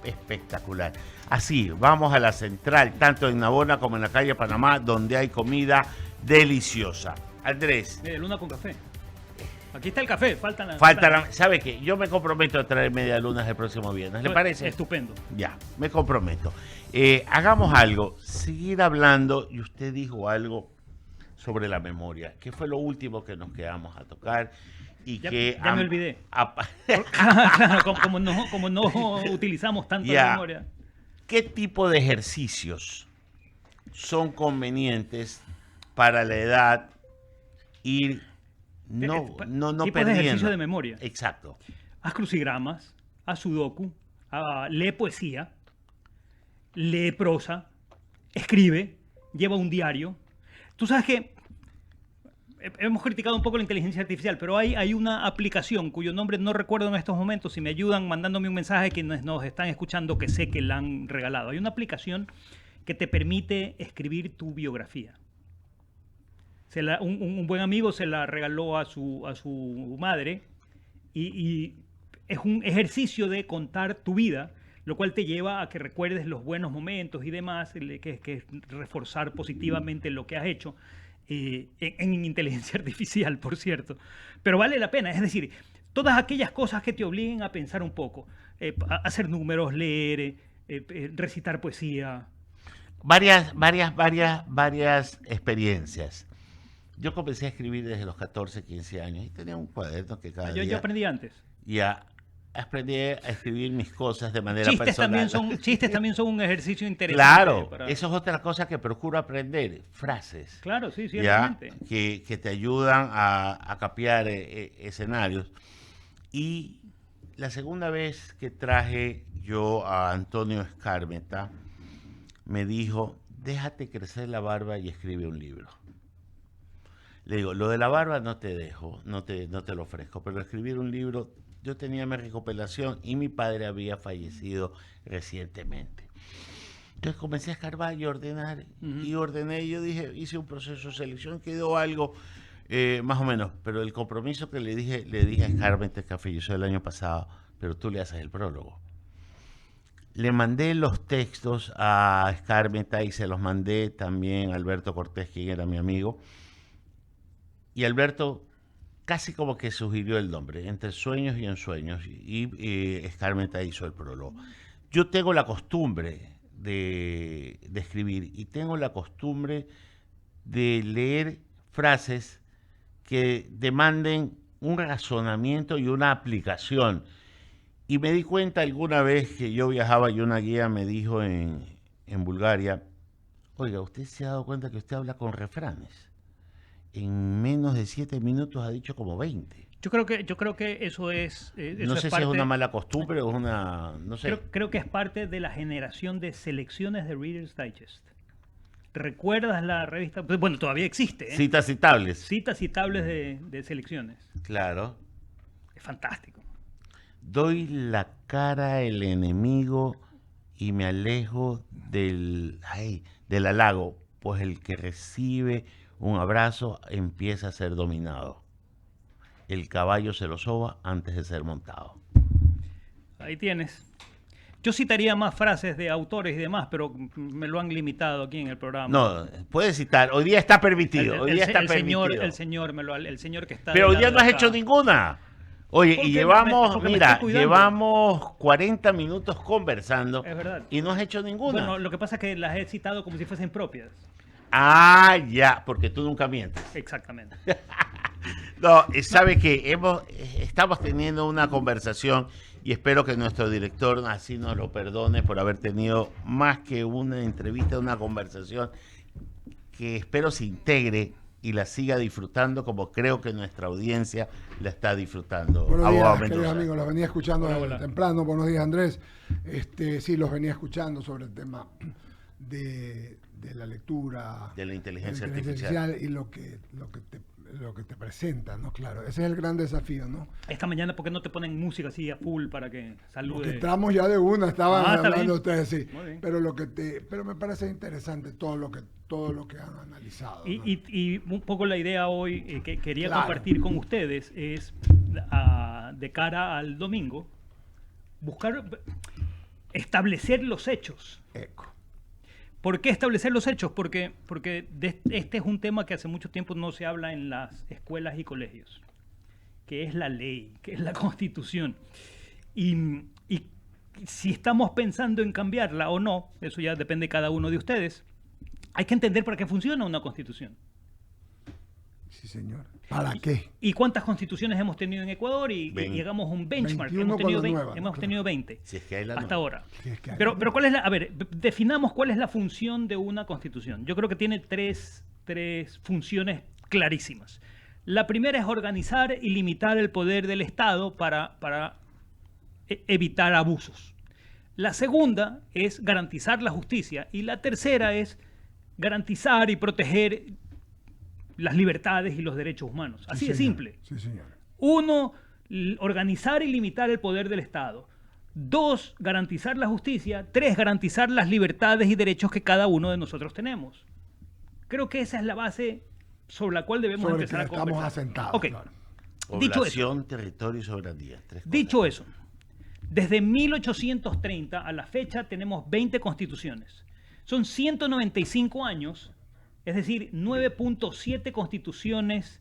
Espectacular. Así, vamos a la Central, tanto en Navona como en la calle Panamá, donde hay comida deliciosa. Andrés. Luna con café. Aquí está el café, faltan ¿Sabe qué? Yo me comprometo a traer medialunas el próximo viernes. ¿Le parece? Estupendo. Ya, me comprometo. Hagamos algo. Seguir hablando, y usted dijo algo sobre la memoria, que fue lo último que nos quedamos a tocar y ya me olvidé. Claro, como no utilizamos tanto la memoria. ¿Qué tipo de ejercicios son convenientes para la edad ir no perdiendo? De ejercicio de memoria. Exacto. Haz crucigramas, haz sudoku, lee poesía, lee prosa, escribe, lleva un diario. Tú sabes que hemos criticado un poco la inteligencia artificial, pero hay una aplicación cuyo nombre no recuerdo en estos momentos. Si me ayudan mandándome un mensaje, quienes nos están escuchando, que sé que la han regalado. Hay una aplicación que te permite escribir tu biografía. Un buen amigo se la regaló a su madre y es un ejercicio de contar tu vida, lo cual te lleva a que recuerdes los buenos momentos y demás, que es reforzar positivamente lo que has hecho, en inteligencia artificial, por cierto. Pero vale la pena, es decir, todas aquellas cosas que te obliguen a pensar un poco, hacer números, leer, recitar poesía. Varias experiencias. Yo comencé a escribir desde los 14, 15 años y tenía un cuaderno que cada día... Yo aprendí antes. Ya. Aprendí a escribir mis cosas de manera personal. Chistes también son un ejercicio interesante. Claro, eso es otra cosa que procuro aprender, frases. Claro, sí, realmente. Que te ayudan a capear escenarios. Y la segunda vez que traje yo a Antonio Escármeta, me dijo, déjate crecer la barba y escribe un libro. Le digo, lo de la barba no te dejo, no te lo ofrezco, pero escribir un libro yo tenía mi recuperación y mi padre había fallecido recientemente. Entonces comencé a escarbar y ordenar, y ordené, yo dije, hice un proceso de selección, quedó algo más o menos, pero el compromiso que le dije a Escarmente, que falleció el año pasado, pero tú le haces el prólogo. Le mandé los textos a Escarmenta y se los mandé también a Alberto Cortés, quien era mi amigo. Y Alberto casi como que sugirió el nombre, Entre Sueños y Ensueños, y Escarmenta hizo el prólogo. Yo tengo la costumbre de escribir y tengo la costumbre de leer frases que demanden un razonamiento y una aplicación. Y me di cuenta alguna vez que yo viajaba y una guía me dijo en Bulgaria, oiga, ¿usted se ha dado cuenta que usted habla con refranes? En menos de 7 minutos ha dicho como 20. Yo creo que eso es... no sé si es una mala costumbre o una... no sé. Creo que es parte de la generación de selecciones de Reader's Digest. ¿Recuerdas la revista? Bueno, todavía existe. Citas citables. Citas citables de selecciones. Claro. Es fantástico. Doy la cara al enemigo y me alejo del halago, pues el que recibe un abrazo empieza a ser dominado. El caballo se lo soba antes de ser montado. Ahí tienes. Yo citaría más frases de autores y demás, pero me lo han limitado aquí en el programa. No, puedes citar. Hoy día está permitido. El señor que está... Pero hoy día no has hecho ninguna. Oye, y llevamos 40 minutos conversando. Es verdad. Y no has hecho ninguna. Bueno, lo que pasa es que las he citado como si fuesen propias. Ah, ya, porque tú nunca mientes. Exactamente. No, sabe que estamos teniendo una conversación y espero que nuestro director así nos lo perdone por haber tenido más que una entrevista, una conversación que espero se integre y la siga disfrutando como creo que nuestra audiencia la está disfrutando. Buenos días, queridos amigos, los venía escuchando temprano. Buenos días, Andrés. Sí, los venía escuchando sobre el tema de la lectura, de la inteligencia artificial y lo que te presenta, ¿no? Claro, ese es el gran desafío, ¿no? Esta mañana, ¿por qué no te ponen música así a full para que salude? Porque entramos ya de una, estaban hablando ustedes, sí. Pero me parece interesante todo lo que han analizado, ¿no? Y un poco la idea hoy que quería compartir con ustedes es de cara al domingo establecer los hechos. ¿Por qué establecer los hechos? Porque este es un tema que hace mucho tiempo no se habla en las escuelas y colegios, que es la ley, que es la Constitución. Y si estamos pensando en cambiarla o no, eso ya depende de cada uno de ustedes, hay que entender para qué funciona una Constitución. Sí, señor. ¿Para qué? ¿Y cuántas constituciones hemos tenido en Ecuador? Y llegamos a un benchmark. Hemos tenido 20 si es que hay hasta ahora. Pero ¿cuál es la? A ver, definamos cuál es la función de una constitución. Yo creo que tiene tres funciones clarísimas. La primera es organizar y limitar el poder del Estado para evitar abusos. La segunda es garantizar la justicia. Y la tercera es garantizar y proteger las libertades y los derechos humanos. Así de simple. Sí, señor. 1, organizar y limitar el poder del Estado. 2, garantizar la justicia. 3, garantizar las libertades y derechos que cada uno de nosotros tenemos. Creo que esa es la base sobre la cual debemos empezar a conversar. Estamos asentados. Okay. Claro. Población, territorio y soberanía. Dicho eso, desde 1830 a la fecha tenemos 20 constituciones. Son 195 años. Es decir, 9.7 constituciones,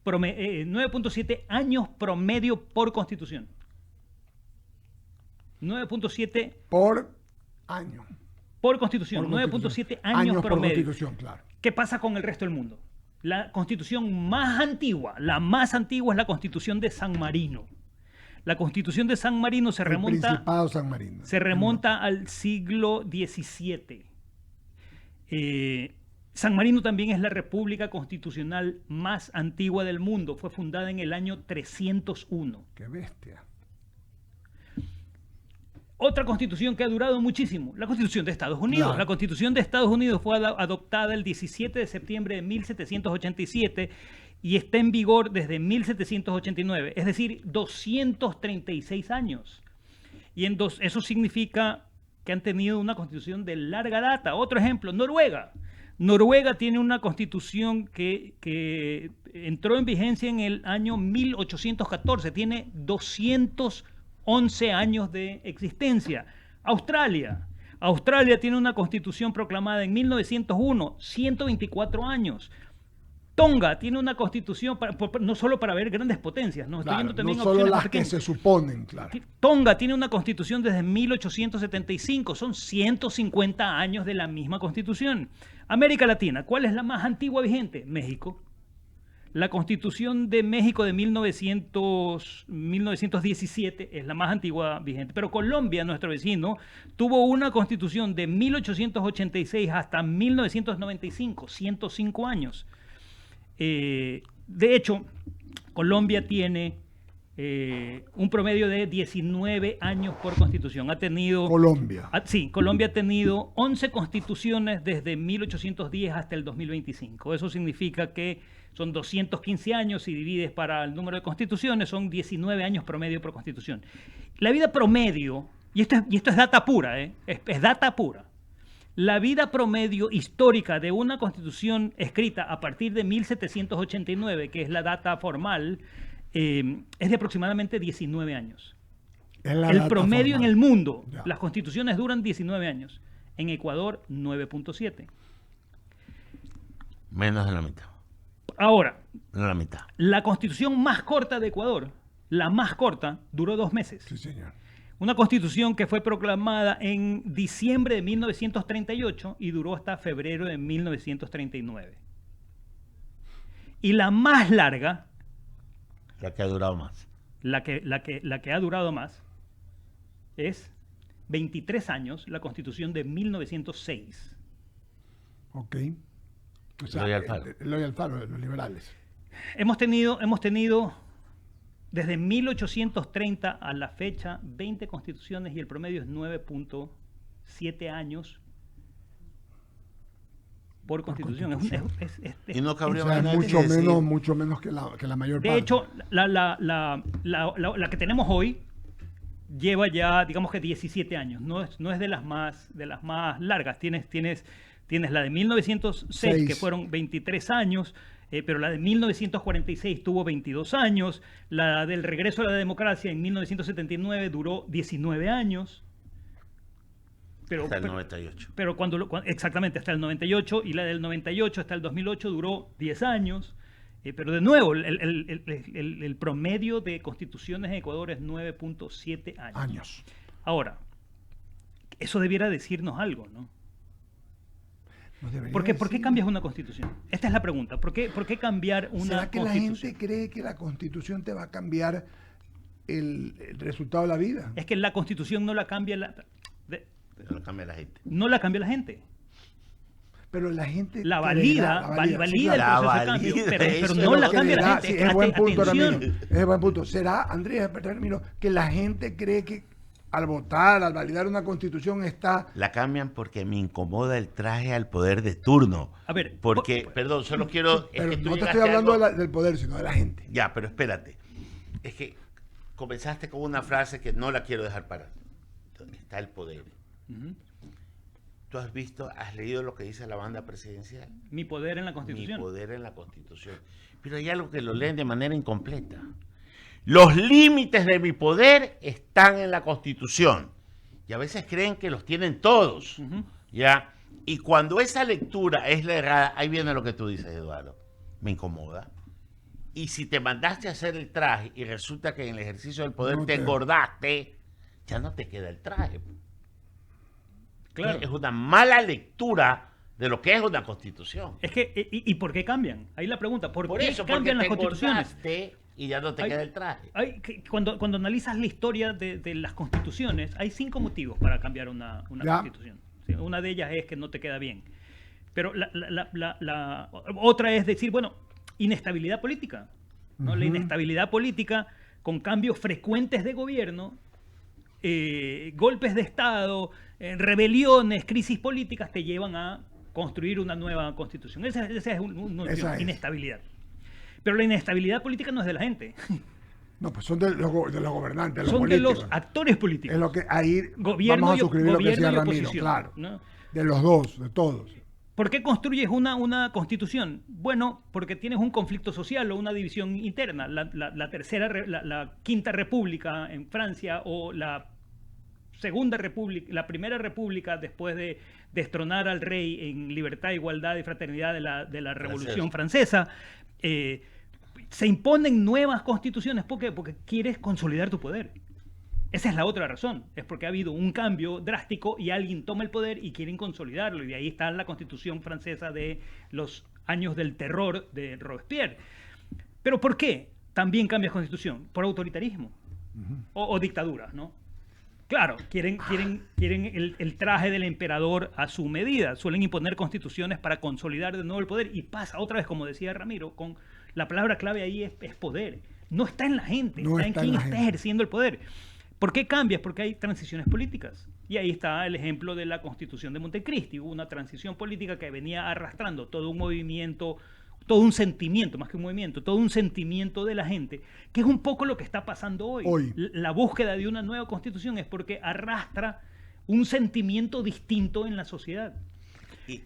9.7 años promedio por constitución. 9.7 por año. Por constitución, 9.7 años promedio. Por constitución, claro. ¿Qué pasa con el resto del mundo? La constitución más antigua, la más antigua es la Constitución de San Marino. La Constitución de San Marino se Principado San Marino. Se remonta al siglo XVII. San Marino también es la república constitucional más antigua del mundo. Fue fundada en el año 301. ¡Qué bestia! Otra constitución que ha durado muchísimo, la Constitución de Estados Unidos. Claro. La Constitución de Estados Unidos fue adoptada el 17 de septiembre de 1787 y está en vigor desde 1789, es decir, 236 años. Y eso significa que han tenido una constitución de larga data. Otro ejemplo, Noruega. Noruega tiene una constitución que entró en vigencia en el año 1814, tiene 211 años de existencia. Australia tiene una constitución proclamada en 1901, 124 años. Tonga tiene una constitución, no solo para ver grandes potencias, ¿no? Estoy viendo también no solo opciones las más que pequeñas. se suponen, claro. Tonga tiene una constitución desde 1875, son 150 años de la misma constitución. América Latina, ¿cuál es la más antigua vigente? México. La constitución de México de 1917 es la más antigua vigente, pero Colombia, nuestro vecino, tuvo una constitución de 1886 hasta 1995, 105 años. De hecho, Colombia tiene un promedio de 19 años por constitución. Colombia. Sí, Colombia ha tenido 11 constituciones desde 1810 hasta el 2025. Eso significa que son 215 años, si divides para el número de constituciones, son 19 años promedio por constitución. La vida promedio, y esto es data pura, es data pura. La vida promedio histórica de una constitución escrita a partir de 1789, que es la data formal, es de aproximadamente 19 años. El promedio en el mundo, las constituciones duran 19 años. En Ecuador, 9.7. Menos de la mitad. Ahora, La mitad. la constitución más corta de Ecuador, la más corta, duró 2 meses. Sí, señor. Una constitución que fue proclamada en diciembre de 1938 y duró hasta febrero de 1939. Y la más larga, La que ha durado más. la que ha durado más, es 23 años, la constitución de 1906. Ok. O sea, Eloy Alfaro. Eloy Alfaro, los liberales. Hemos tenido desde 1830 a la fecha 20 constituciones y el promedio es 9.7 años por constitución. Y no cabría O sea, más es decir- mucho menos que la mayor parte. De hecho, la que tenemos hoy lleva ya, digamos que 17 años. No es de las más largas. Tienes la de 1906, que fueron 23 años, pero la de 1946 tuvo 22 años. La del regreso a la democracia en 1979 duró 19 años. Hasta el 98. Pero exactamente, hasta el 98, y la del 98 hasta el 2008 duró 10 años. Pero de nuevo, el promedio de constituciones en Ecuador es 9.7 años. Ahora, eso debiera decirnos algo, ¿no? ¿Por qué cambias una constitución? Esta es la pregunta. ¿Por qué cambiar una ¿Será que constitución? la gente cree que la constitución te va a cambiar el resultado de la vida? Es que la constitución no la cambia No cambia la gente. no la cambia la gente. Pero la gente La valida el proceso de cambio, pero no la cambia la gente. Sí, es buen punto, Atención. Ramiro. Es buen punto. ¿Será, Andrés, Ramiro, que la gente cree que al votar, al validar una constitución está... La cambian porque me incomoda el traje al poder de turno. A ver, porque, perdón, solo quiero... Pero es que tú no te llegaste estoy a hablando algo- del poder, sino de la gente. Ya, pero espérate. Es que comenzaste con una frase que no la quiero dejar parar. ¿Dónde está el poder? ¿Tú has leído lo que dice la banda presidencial? Mi poder en la Constitución. Mi poder en la Constitución. Pero hay algo que lo leen de manera incompleta. Los límites de mi poder están en la Constitución. Y a veces creen que los tienen todos. ¿Ya? Y cuando esa lectura es la errada, ahí viene lo que tú dices, Eduardo. Me incomoda. Y si te mandaste a hacer el traje y resulta que en el ejercicio del poder te engordaste, ya no te queda el traje. Claro. Es una mala lectura de lo que es una constitución. Es que, ¿y por qué cambian? Ahí la pregunta, ¿por qué eso, cambian las porque te constituciones? engordaste y ya no te queda el traje. Cuando analizas la historia de las constituciones, hay 5 motivos para cambiar una constitución. ¿Sí? Una de ellas es que no te queda bien. Pero la otra es decir, bueno, inestabilidad política. ¿no? La inestabilidad política con cambios frecuentes de gobierno, golpes de Estado, rebeliones, crisis políticas te llevan a construir una nueva constitución. Esa es una inestabilidad. Pero la inestabilidad política no es de la gente. No, pues son de los gobernantes, de los Son políticos. de los actores políticos. Es lo que ahí Gobierno vamos a y suscribir lo que decía gobierno y Ramiro, oposición, claro. ¿no? De los dos, de todos. ¿Por qué construyes una constitución? Bueno, porque tienes un conflicto social o una división interna. La quinta república en Francia o la segunda república, la primera república después de destronar al rey en libertad, igualdad y fraternidad de la Revolución Francesa, se imponen nuevas constituciones. ¿Por qué? Porque quieres consolidar tu poder. Esa es la otra razón. Es porque ha habido un cambio drástico y alguien toma el poder y quieren consolidarlo. Y de ahí está la constitución francesa de los años del terror de Robespierre. ¿Pero por qué también cambias constitución? Por autoritarismo o dictadura, ¿no? Claro, quieren el traje del emperador a su medida. Suelen imponer constituciones para consolidar de nuevo el poder. Y pasa otra vez, como decía Ramiro, con la palabra clave ahí es poder. No está en la gente, está en quién está ejerciendo el poder. ¿Por qué cambias? Porque hay transiciones políticas. Y ahí está el ejemplo de la Constitución de Montecristi. Hubo una transición política que venía arrastrando todo un movimiento, todo un sentimiento, más que un movimiento, todo un sentimiento de la gente, que es un poco lo que está pasando hoy. La búsqueda de una nueva constitución es porque arrastra un sentimiento distinto en la sociedad.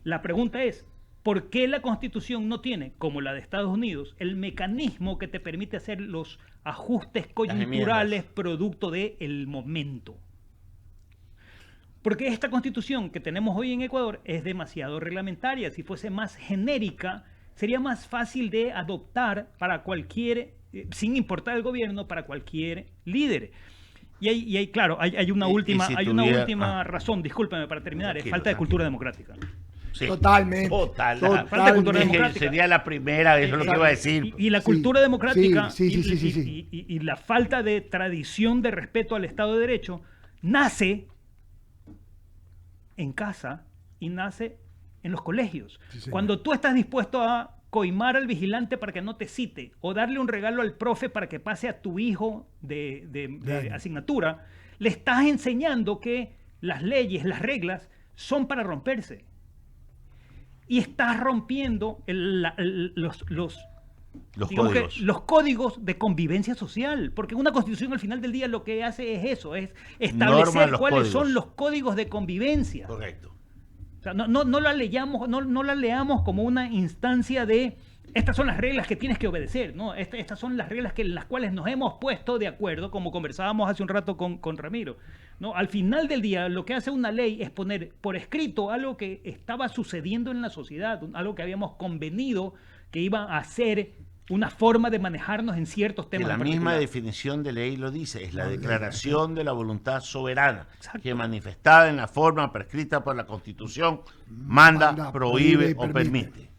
La pregunta es, ¿por qué la constitución no tiene, como la de Estados Unidos, el mecanismo que te permite hacer los ajustes coyunturales producto del momento? Porque esta constitución que tenemos hoy en Ecuador es demasiado reglamentaria. Si fuese más genérica, sería más fácil de adoptar para cualquier, sin importar el gobierno, para cualquier líder. Y claro, hay una última, razón, discúlpeme para terminar, es falta de cultura democrática. Sí, totalmente. Falta de cultura democrática. Sería la primera, eso es lo que iba a decir. Y la cultura democrática y la falta de tradición de respeto al Estado de Derecho nace en casa y nace en los colegios. Cuando tú estás dispuesto a coimar al vigilante para que no te cite o darle un regalo al profe para que pase a tu hijo de asignatura, le estás enseñando que las leyes, las reglas son para romperse. Y estás rompiendo los códigos de convivencia social, porque una constitución al final del día lo que hace es eso, es establecer cuáles son los códigos de convivencia. Correcto. O sea, no la leamos como una instancia de estas son las reglas que tienes que obedecer, ¿no? Estas son las reglas en las cuales nos hemos puesto de acuerdo, como conversábamos hace un rato con Ramiro, ¿no? Al final del día, lo que hace una ley es poner por escrito algo que estaba sucediendo en la sociedad, algo que habíamos convenido que iba a ser una forma de manejarnos en ciertos temas. Que la misma definición de ley lo dice, es la declaración de la voluntad soberana, que manifestada en la forma prescrita por la Constitución, manda, prohíbe o permite.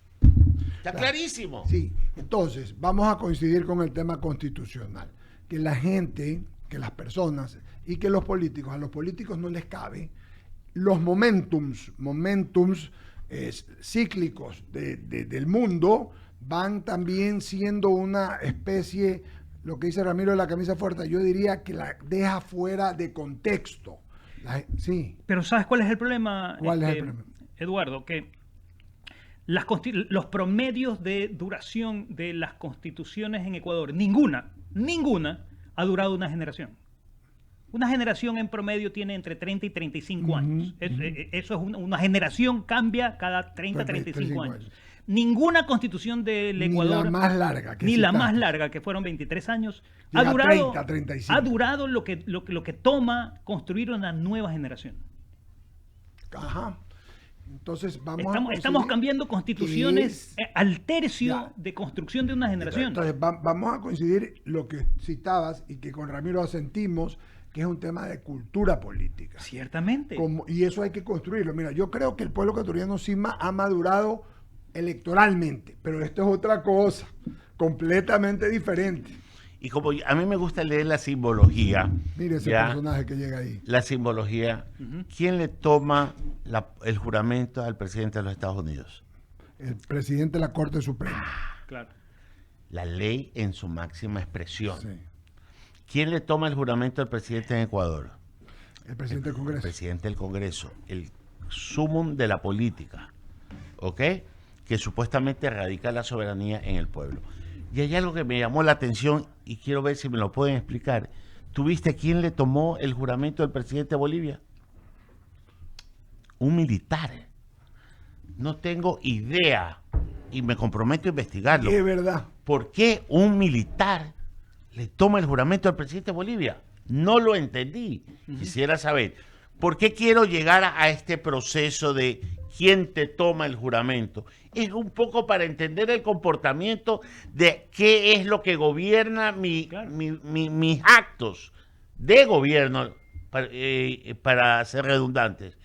Está clarísimo. Sí, entonces vamos a coincidir con el tema constitucional, que la gente, que las personas y que los políticos, a los políticos no les cabe los momentums cíclicos del mundo van también siendo una especie, lo que dice Ramiro de la camisa fuerte, yo diría que la deja fuera de contexto. Sí. Pero ¿sabes cuál es el problema? ¿Cuál es el problema? Eduardo, que los promedios de duración de las constituciones en Ecuador, ninguna ha durado una generación. Una generación en promedio tiene entre 30 y 35 años. Eso es una generación, cambia cada 30, 35 años. Ninguna constitución del Ecuador, ni la más larga, ni la más larga, que fueron 23 años, ha durado lo que toma construir una nueva generación. Ajá. Entonces estamos cambiando constituciones al tercio de construcción de una generación. Entonces vamos a coincidir lo que citabas y que con Ramiro asentimos, que es un tema de cultura política. Ciertamente. Y eso hay que construirlo. Mira, yo creo que el pueblo ecuatoriano sí ha madurado electoralmente, pero esto es otra cosa, completamente diferente. Y como a mí me gusta leer la simbología. Mire ese personaje que llega ahí. La simbología. ¿Quién le toma el juramento al presidente de los Estados Unidos? El presidente de la Corte Suprema. Claro. La ley en su máxima expresión. Sí. ¿Quién le toma el juramento al presidente en Ecuador? El presidente del Congreso. El presidente del Congreso. El sumum de la política. ¿Ok? Que supuestamente radica la soberanía en el pueblo. Y hay algo que me llamó la atención y quiero ver si me lo pueden explicar. ¿Tuviste quién le tomó el juramento del presidente de Bolivia? Un militar. No tengo idea y me comprometo a investigarlo. Es verdad. ¿Por qué un militar le toma el juramento al presidente de Bolivia? No lo entendí. Quisiera saber. ¿Por qué quiero llegar a este proceso de quién te toma el juramento? Es un poco para entender el comportamiento de qué es lo que gobierna mis actos de gobierno, para ser redundantes.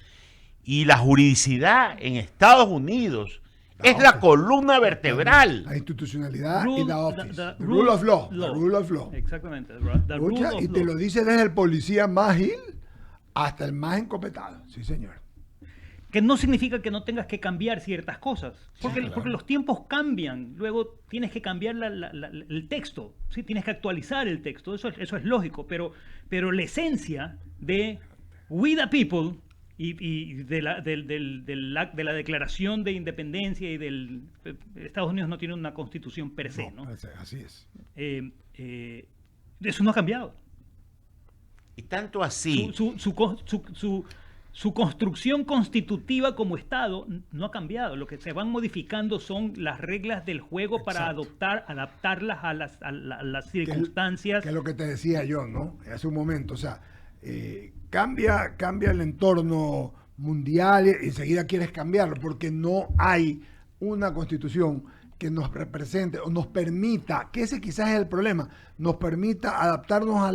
Y la juridicidad en Estados Unidos es la columna vertebral. La institucionalidad y la office. The rule of law. The rule of law. Exactamente. Y te lo dice desde el policía más gil hasta el más encopetado. Sí, señor. Que no significa que no tengas que cambiar ciertas cosas. Porque los tiempos cambian. Luego tienes que cambiar el texto. ¿Sí? Tienes que actualizar el texto. Eso es lógico. Pero la esencia de We the People y de la Declaración de Independencia y del Estados Unidos no tiene una constitución per se, ¿no? Así es. Eso no ha cambiado. Y tanto así. Su construcción constitutiva como Estado no ha cambiado. Lo que se van modificando son las reglas del juego para adaptarlas a las circunstancias. Que es lo que te decía yo, ¿no? Hace un momento. O sea, cambia el entorno mundial y enseguida quieres cambiarlo porque no hay una constitución que nos represente o nos permita, que ese quizás es el problema, nos permita adaptarnos a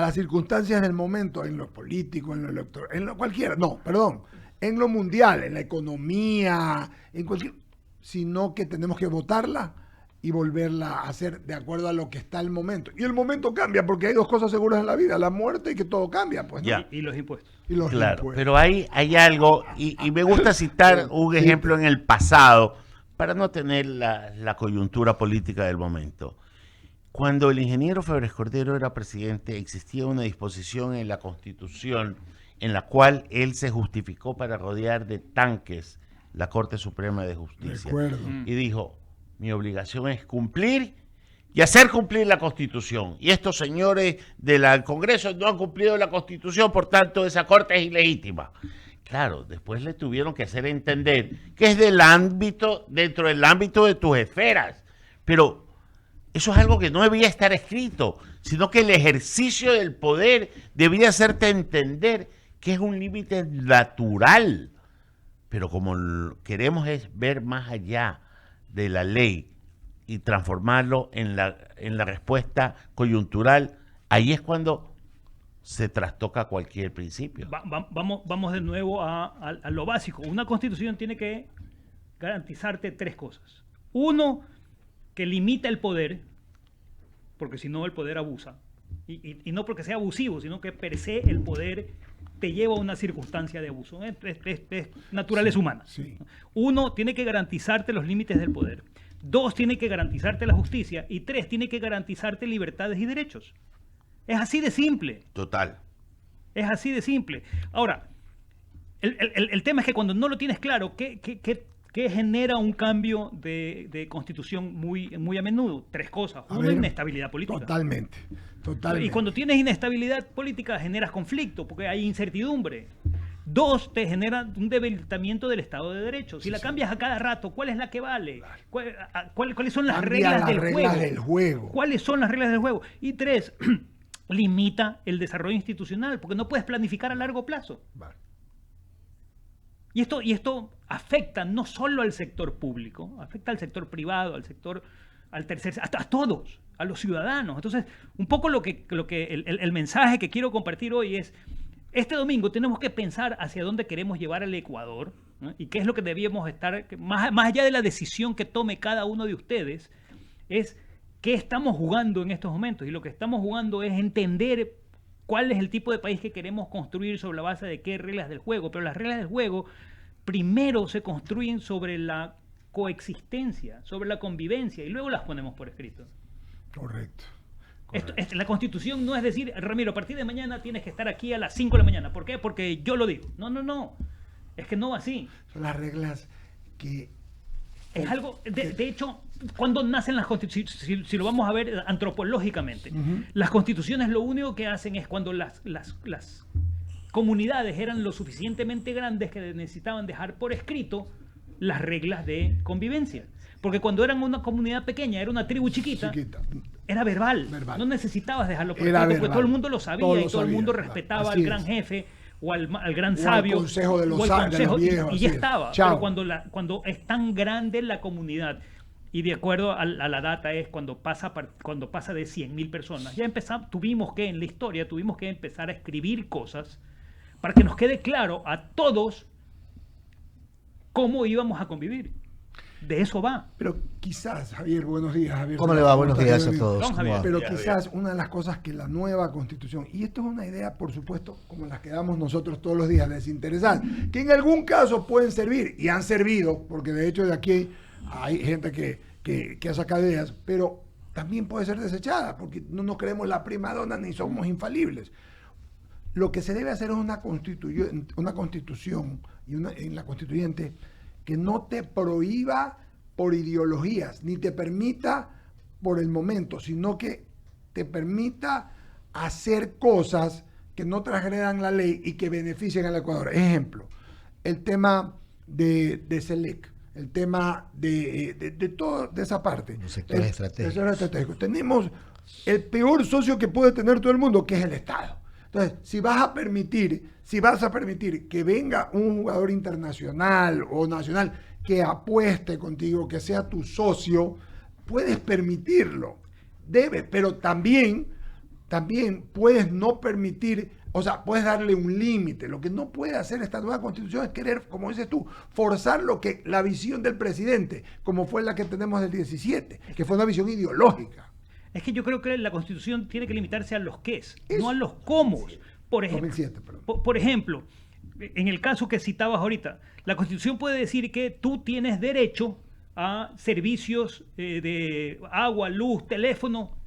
las circunstancias del momento, en lo político, en lo electoral, en lo cualquiera, en lo mundial, en la economía, en cualquier, sino que tenemos que votarla y volverla a hacer de acuerdo a lo que está el momento. Y el momento cambia porque hay dos cosas seguras en la vida, la muerte y que todo cambia, pues, ¿no? Y los impuestos. Claro, pero hay algo, y me gusta citar un ejemplo en el pasado, para no tener la coyuntura política del momento. Cuando el ingeniero Febres Cordero era presidente, existía una disposición en la Constitución en la cual él se justificó para rodear de tanques la Corte Suprema de Justicia. Y dijo, mi obligación es cumplir y hacer cumplir la Constitución. Y estos señores del Congreso no han cumplido la Constitución, por tanto esa Corte es ilegítima. Claro, después le tuvieron que hacer entender que es dentro del ámbito de tus esferas. Pero eso es algo que no debía estar escrito, sino que el ejercicio del poder debería hacerte entender que es un límite natural. Pero como queremos es ver más allá de la ley y transformarlo en la respuesta coyuntural, ahí es cuando se trastoca cualquier principio. Vamos de nuevo a lo básico. Una constitución tiene que garantizarte tres cosas. Uno, que limita el poder, porque si no el poder abusa. Y no porque sea abusivo, sino que per se el poder te lleva a una circunstancia de abuso. Es naturaleza humana. Sí. Uno, tiene que garantizarte los límites del poder. Dos, tiene que garantizarte la justicia. Y tres, tiene que garantizarte libertades y derechos. Es así de simple. Total. Es así de simple. Ahora, el tema es que cuando no lo tienes claro, ¿qué genera un cambio de constitución muy a menudo? Tres cosas. Uno, inestabilidad política. Totalmente. Y cuando tienes inestabilidad política generas conflicto porque hay incertidumbre. Dos, te genera un debilitamiento del Estado de Derecho. Si la cambias a cada rato, ¿cuál es la que vale? ¿Cuáles son las reglas del juego? ¿Cuáles son las reglas del juego? Y tres, limita el desarrollo institucional porque no puedes planificar a largo plazo. Vale. Y esto afecta no solo al sector público, afecta al sector privado, al tercer, hasta a todos, a los ciudadanos. Entonces, un poco el mensaje que quiero compartir hoy es, este domingo tenemos que pensar hacia dónde queremos llevar al Ecuador, ¿no? Y qué es lo que debíamos estar, más allá de la decisión que tome cada uno de ustedes, es qué estamos jugando en estos momentos. Y lo que estamos jugando es entender cuál es el tipo de país que queremos construir sobre la base de qué reglas del juego. Pero las reglas del juego primero se construyen sobre la coexistencia, sobre la convivencia, y luego las ponemos por escrito. Correcto. La Constitución no es decir, Ramiro, a partir de mañana tienes que estar aquí a las 5 de la mañana. ¿Por qué? Porque yo lo digo. No. Es que no va así. Son las reglas que... Es algo, de hecho, cuando nacen las constituciones, si lo vamos a ver antropológicamente, las constituciones lo único que hacen es cuando las comunidades eran lo suficientemente grandes que necesitaban dejar por escrito las reglas de convivencia. Porque cuando eran una comunidad pequeña, era una tribu chiquita. Era verbal. No necesitabas dejarlo por escrito, porque todo el mundo lo sabía y todo el mundo respetaba al gran jefe o al gran sabio. Al consejo de los viejos. Y ya estaba. Pero cuando es tan grande la comunidad, y de acuerdo a la data es cuando pasa de 100.000 personas, ya en la historia tuvimos que empezar a escribir cosas para que nos quede claro a todos cómo íbamos a convivir. De eso va. Pero quizás, Javier, buenos días, Javier. ¿Cómo le va? Buenos días a todos. Pero quizás una de las cosas que la nueva Constitución, y esto es una idea, por supuesto, como las que damos nosotros todos los días, desinteresadas, que en algún caso pueden servir, y han servido, porque de hecho de aquí hay gente que ha sacado ideas, pero también puede ser desechada, porque no nos creemos la primadona ni somos infalibles. Lo que se debe hacer es una constitución y en la constituyente que no te prohíba por ideologías, ni te permita por el momento, sino que te permita hacer cosas que no transgredan la ley y que beneficien al Ecuador. Ejemplo, el tema de SELEC, el tema de toda esa parte. Los sectores estratégicos. Tenemos el peor socio que puede tener todo el mundo, que es el Estado. Entonces, si vas a permitir que venga un jugador internacional o nacional que apueste contigo, que sea tu socio, puedes permitirlo. Debes, pero también puedes no permitir, o sea, puedes darle un límite. Lo que no puede hacer esta nueva constitución es querer, como dices tú, forzar la visión del presidente, como fue la que tenemos del 17, que fue una visión ideológica. Es que yo creo que la Constitución tiene que limitarse a los qués, no a los cómo. Por ejemplo, en el caso que citabas ahorita, la Constitución puede decir que tú tienes derecho a servicios de agua, luz, teléfono,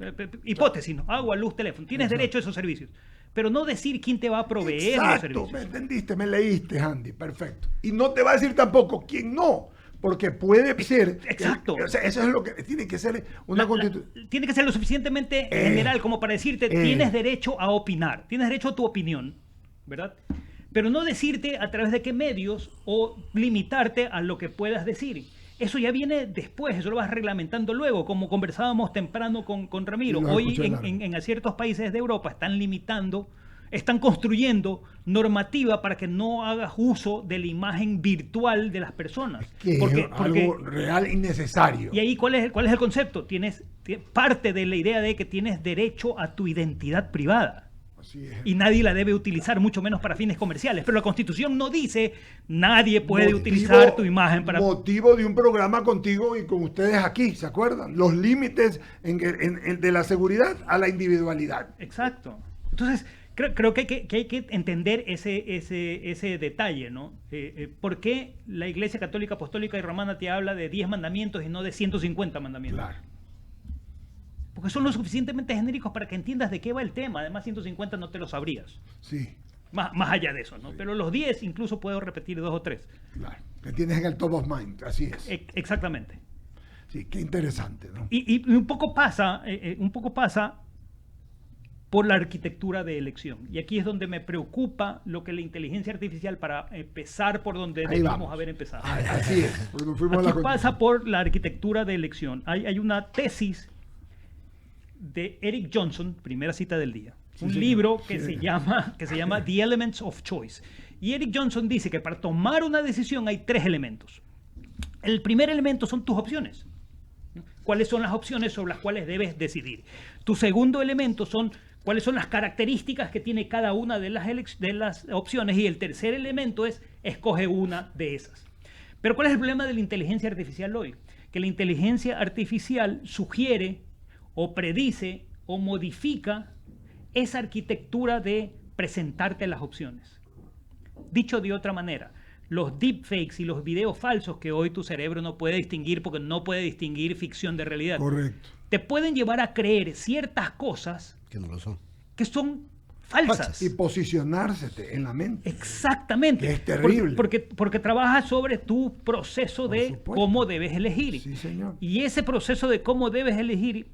hipótesis, ¿no? Agua, luz, teléfono. Tienes derecho a esos servicios, pero no decir quién te va a proveer los servicios. Me entendiste, me leíste, Andy, perfecto. Y no te va a decir tampoco quién no. Porque puede ser... Exacto. O sea, eso es lo que tiene que ser una constitución. Tiene que ser lo suficientemente general como para decirte, tienes derecho a opinar, tienes derecho a tu opinión, ¿verdad? Pero no decirte a través de qué medios o limitarte a lo que puedas decir. Eso ya viene después, eso lo vas reglamentando luego, como conversábamos temprano con Ramiro. Hoy en ciertos países de Europa están construyendo normativa para que no hagas uso de la imagen virtual de las personas. Porque algo real y necesario. Y ahí, ¿cuál es el concepto? Parte de la idea de que tienes derecho a tu identidad privada. Así es. Y nadie la debe utilizar, mucho menos para fines comerciales. Pero la Constitución no dice nadie puede utilizar tu imagen para... Motivo de un programa contigo y con ustedes aquí, ¿se acuerdan? Los límites de la seguridad a la individualidad. Exacto. Entonces... Creo que hay que entender ese detalle, ¿no? ¿Por qué la Iglesia Católica, Apostólica y Romana te habla de 10 mandamientos y no de 150 mandamientos? Claro. Porque son lo suficientemente genéricos para que entiendas de qué va el tema. Además, 150 no te lo sabrías. Sí. Más allá de eso, ¿no? Sí. Pero los 10 incluso puedo repetir 2 o 3. Claro. Que tienes en el top of mind, así es. Exactamente. Sí, qué interesante, ¿no? Y un poco pasa por la arquitectura de elección. Y aquí es donde me preocupa lo que la inteligencia artificial, para empezar por donde debíamos haber empezado. Así es. Aquí pasa por la arquitectura de elección. Hay una tesis de Eric Johnson, primera cita del día. Un libro que se llama The Elements of Choice. Y Eric Johnson dice que para tomar una decisión hay 3 elementos. El primer elemento son tus opciones. ¿Cuáles son las opciones sobre las cuales debes decidir? Tu segundo elemento son cuáles son las características que tiene cada una de las opciones. Y el tercer elemento es escoge una de esas. Pero ¿cuál es el problema de la inteligencia artificial hoy? Que la inteligencia artificial sugiere o predice o modifica esa arquitectura de presentarte las opciones. Dicho de otra manera, los deepfakes y los videos falsos que hoy tu cerebro no puede distinguir porque no puede distinguir ficción de realidad. Correcto. Te pueden llevar a creer ciertas cosas que no lo son. Que son falsas. Y posicionarse en la mente. Exactamente. Que es terrible. Porque trabaja sobre tu proceso de cómo debes elegir. Sí, señor. Y ese proceso de cómo debes elegir,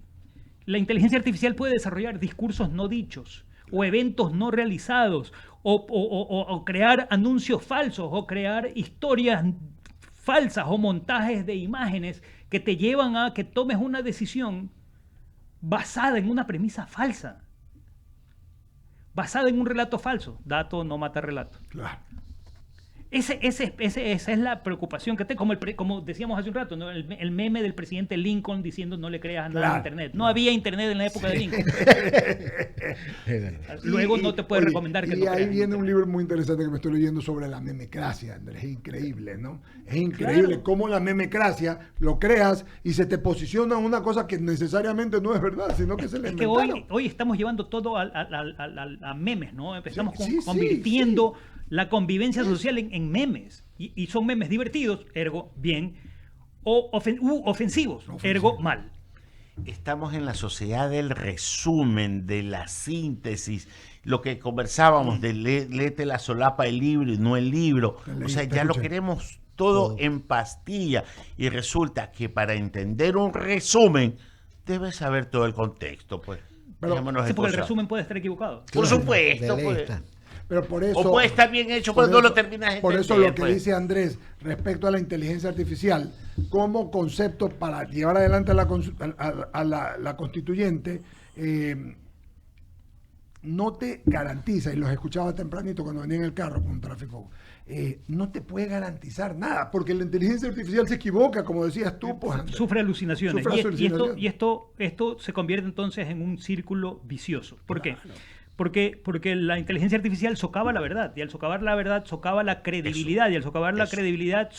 la inteligencia artificial puede desarrollar discursos no dichos, o eventos no realizados, o crear anuncios falsos, o crear historias falsas o montajes de imágenes que te llevan a que tomes una decisión basada en una premisa falsa, basada en un relato falso. Dato no mata relato. Claro. Esa es la preocupación que tengo, como decíamos hace un rato, ¿no? El meme del presidente Lincoln diciendo no le creas a nada en Internet. No había Internet en la época de Lincoln. Luego no te puede recomendar que y ahí viene un libro muy interesante que me estoy leyendo sobre la memecracia, Andrés. Es increíble, ¿no? Es increíble cómo la memecracia lo creas y se te posiciona una cosa que necesariamente no es verdad, sino que se le inventaron. Es que hoy estamos llevando todo a memes, ¿no? Estamos convirtiendo la convivencia social en memes. Y son memes divertidos, ergo bien, o ofensivos, ergo mal. Estamos en la sociedad del resumen, de la síntesis, lo que conversábamos de léete la solapa del libro y no el libro. O sea, ya lo queremos todo en pastilla. Y resulta que para entender un resumen, debes saber todo el contexto, pues. Sí, porque el resumen puede estar equivocado. Por supuesto, pues. Pero por eso, o puede estar bien hecho cuando lo terminas de Por entender, eso lo que pues. dice Andrés respecto a la inteligencia artificial como concepto para llevar adelante a la constituyente, no te garantiza, y los escuchaba tempranito cuando venía en el carro con tráfico, no te puede garantizar nada, porque la inteligencia artificial se equivoca, como decías tú. Pues, Andrés. Sufre alucinaciones. Y esto se convierte entonces en un círculo vicioso. ¿Por qué? Porque la inteligencia artificial socava la verdad, y al socavar la verdad socava la credibilidad, y al socavar la credibilidad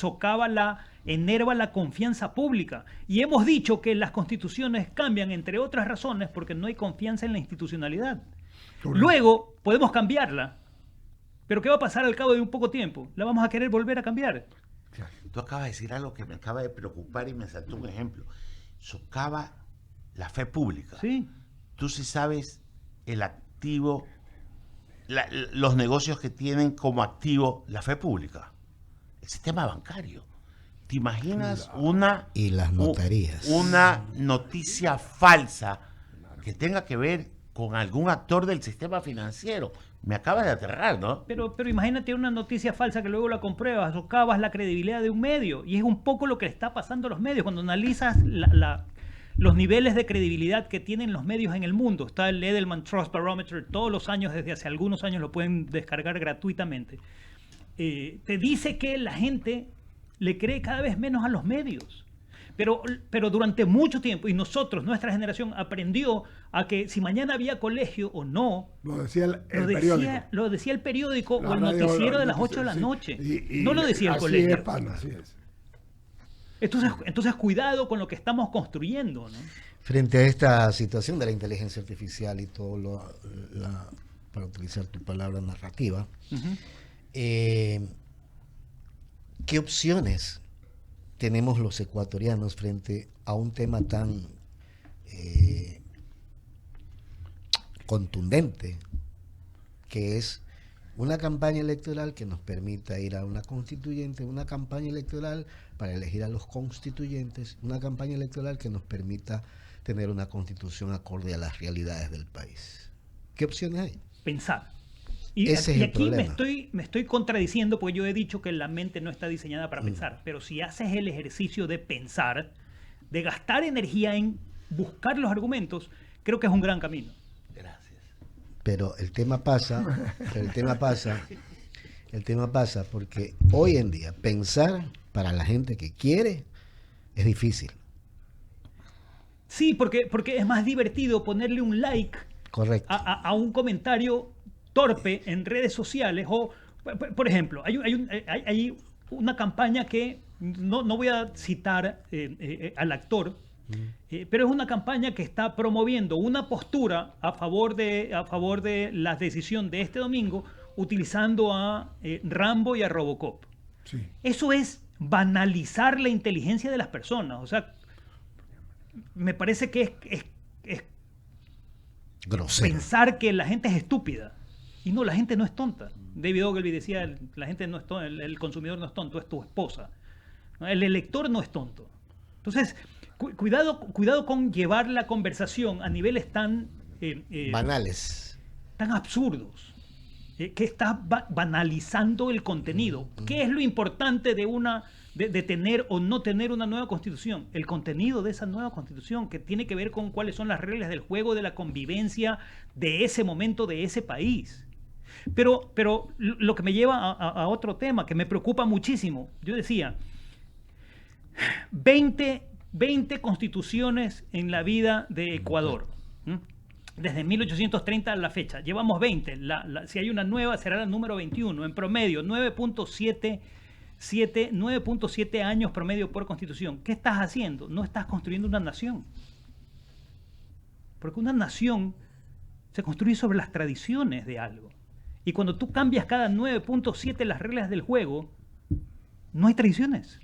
enerva la confianza pública. Y hemos dicho que las constituciones cambian, entre otras razones, porque no hay confianza en la institucionalidad. Luego podemos cambiarla, pero ¿qué va a pasar al cabo de un poco tiempo? La vamos a querer volver a cambiar. Tú acabas de decir algo que me acaba de preocupar y me saltó un ejemplo. Socava la fe pública. Sí. Tú sí sabes el activo, los negocios que tienen como activo la fe pública, el sistema bancario. ¿Te imaginas y las notarías, una noticia falsa que tenga que ver con algún actor del sistema financiero? Me acaba de aterrar, ¿no? Pero imagínate una noticia falsa que luego la compruebas, socavas la credibilidad de un medio, y es un poco lo que está pasando a los medios. Cuando analizas los niveles de credibilidad que tienen los medios en el mundo, está el Edelman Trust Barometer, todos los años, desde hace algunos años lo pueden descargar gratuitamente, te dice que la gente le cree cada vez menos a los medios. Pero durante mucho tiempo, y nuestra generación aprendió a que si mañana había colegio o no, lo decía el periódico o el noticiero de las 8 de la noche. No lo decía el colegio. Así es. Entonces cuidado con lo que estamos construyendo, ¿no? Frente a esta situación de la inteligencia artificial y todo para utilizar tu palabra narrativa, ¿qué opciones tenemos los ecuatorianos frente a un tema tan contundente, que es una campaña electoral que nos permita ir a una constituyente, una campaña electoral para elegir a los constituyentes, una campaña electoral que nos permita tener una constitución acorde a las realidades del país? ¿Qué opciones hay? Pensar. Y aquí me estoy contradiciendo, porque yo he dicho que la mente no está diseñada para pensar, pero si haces el ejercicio de pensar, de gastar energía en buscar los argumentos, creo que es un gran camino. Gracias. Pero el tema pasa porque hoy en día pensar para la gente que quiere es difícil. Sí, porque es más divertido ponerle un like a un comentario torpe en redes sociales, o por ejemplo, hay una campaña que no voy a citar al actor, pero es una campaña que está promoviendo una postura a favor de la decisión de este domingo, utilizando a Rambo y a Robocop. Sí. Eso es banalizar la inteligencia de las personas. O sea, me parece que es grosero pensar que la gente es estúpida. Y no, la gente no es tonta. David Ogilvy decía, la gente no es tonta, el consumidor no es tonto, es tu esposa. ¿No? El elector no es tonto. Entonces, cuidado con llevar la conversación a niveles tan... banales. Tan absurdos. Que estás banalizando el contenido. ¿Qué es lo importante de tener o no tener una nueva constitución? El contenido de esa nueva constitución, que tiene que ver con cuáles son las reglas del juego, de la convivencia de ese momento, de ese país. Pero lo que me lleva a otro tema que me preocupa muchísimo. Yo decía, 20 constituciones en la vida de Ecuador. Desde 1830 a la fecha. Llevamos 20. Si hay una nueva, será la número 21. En promedio, 9.7 años promedio por constitución. ¿Qué estás haciendo? No estás construyendo una nación. Porque una nación se construye sobre las tradiciones de algo. Y cuando tú cambias cada 9.7 las reglas del juego, no hay tradiciones.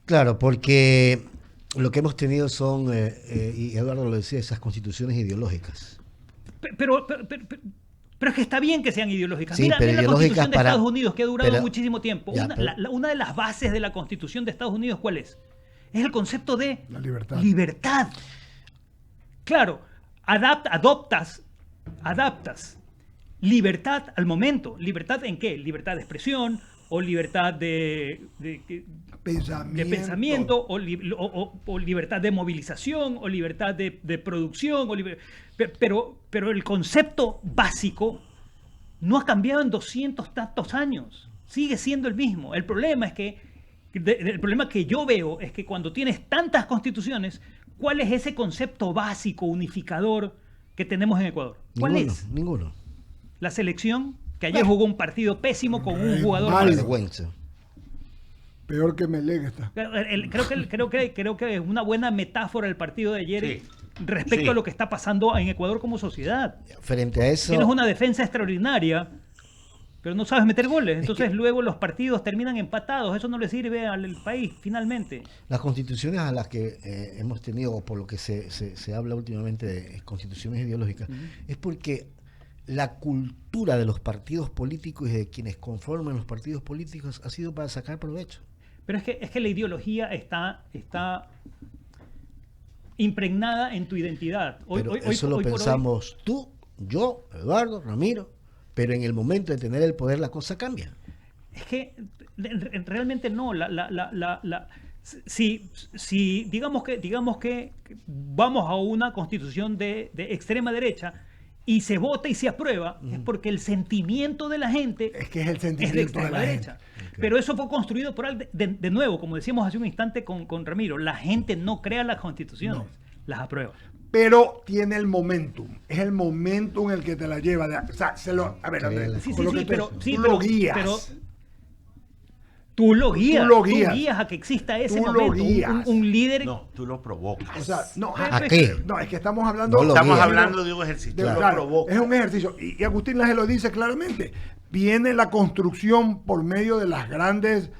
Claro, porque lo que hemos tenido son, y Eduardo lo decía, esas constituciones ideológicas. Pero es que está bien que sean ideológicas. Sí, mira la Constitución de Estados Unidos, que ha durado muchísimo tiempo. Una de las bases de la Constitución de Estados Unidos, ¿cuál es? Es el concepto de la libertad. Claro, adaptas libertad al momento. ¿Libertad en qué? Libertad de expresión o libertad de pensamiento o libertad de movilización o libertad de producción. Pero el concepto básico no ha cambiado en 200 tantos años. Sigue siendo el mismo. El problema que yo veo es que cuando tienes tantas constituciones, ¿cuál es ese concepto básico, unificador que tenemos en Ecuador? ¿Cuál es? Ninguno. La selección, que ayer jugó un partido pésimo con un jugador. Vergüenza. Peor que Melec está. Creo que es una buena metáfora el partido de ayer respecto a lo que está pasando en Ecuador como sociedad. Frente a eso... Tienes una defensa extraordinaria, pero no sabes meter goles. Entonces luego los partidos terminan empatados. Eso no le sirve al país, finalmente. Las constituciones a las que hemos tenido, o por lo que se habla últimamente de constituciones ideológicas, es porque la cultura de los partidos políticos y de quienes conforman los partidos políticos ha sido para sacar provecho. Pero es que la ideología está impregnada en tu identidad. Eso lo pensamos tú, yo, Eduardo, Ramiro, pero en el momento de tener el poder la cosa cambia. Es que realmente no. Si digamos que vamos a una constitución de extrema derecha y se vota y se aprueba, es porque el sentimiento de la gente es el sentimiento de extrema derecha. Okay. Pero eso fue construido por de nuevo, como decíamos hace un instante con Ramiro, la gente no crea las constituciones, las aprueba. Pero tiene el momentum. Es el momentum el que te la lleva. Tú lo guías a que exista ese momento, un líder. No, tú lo provocas. O sea, ¿A qué? No, es que estamos hablando de un ejercicio. Lo provocas. Es un ejercicio. Y Agustín Laje lo dice claramente. Viene la construcción por medio de los grandes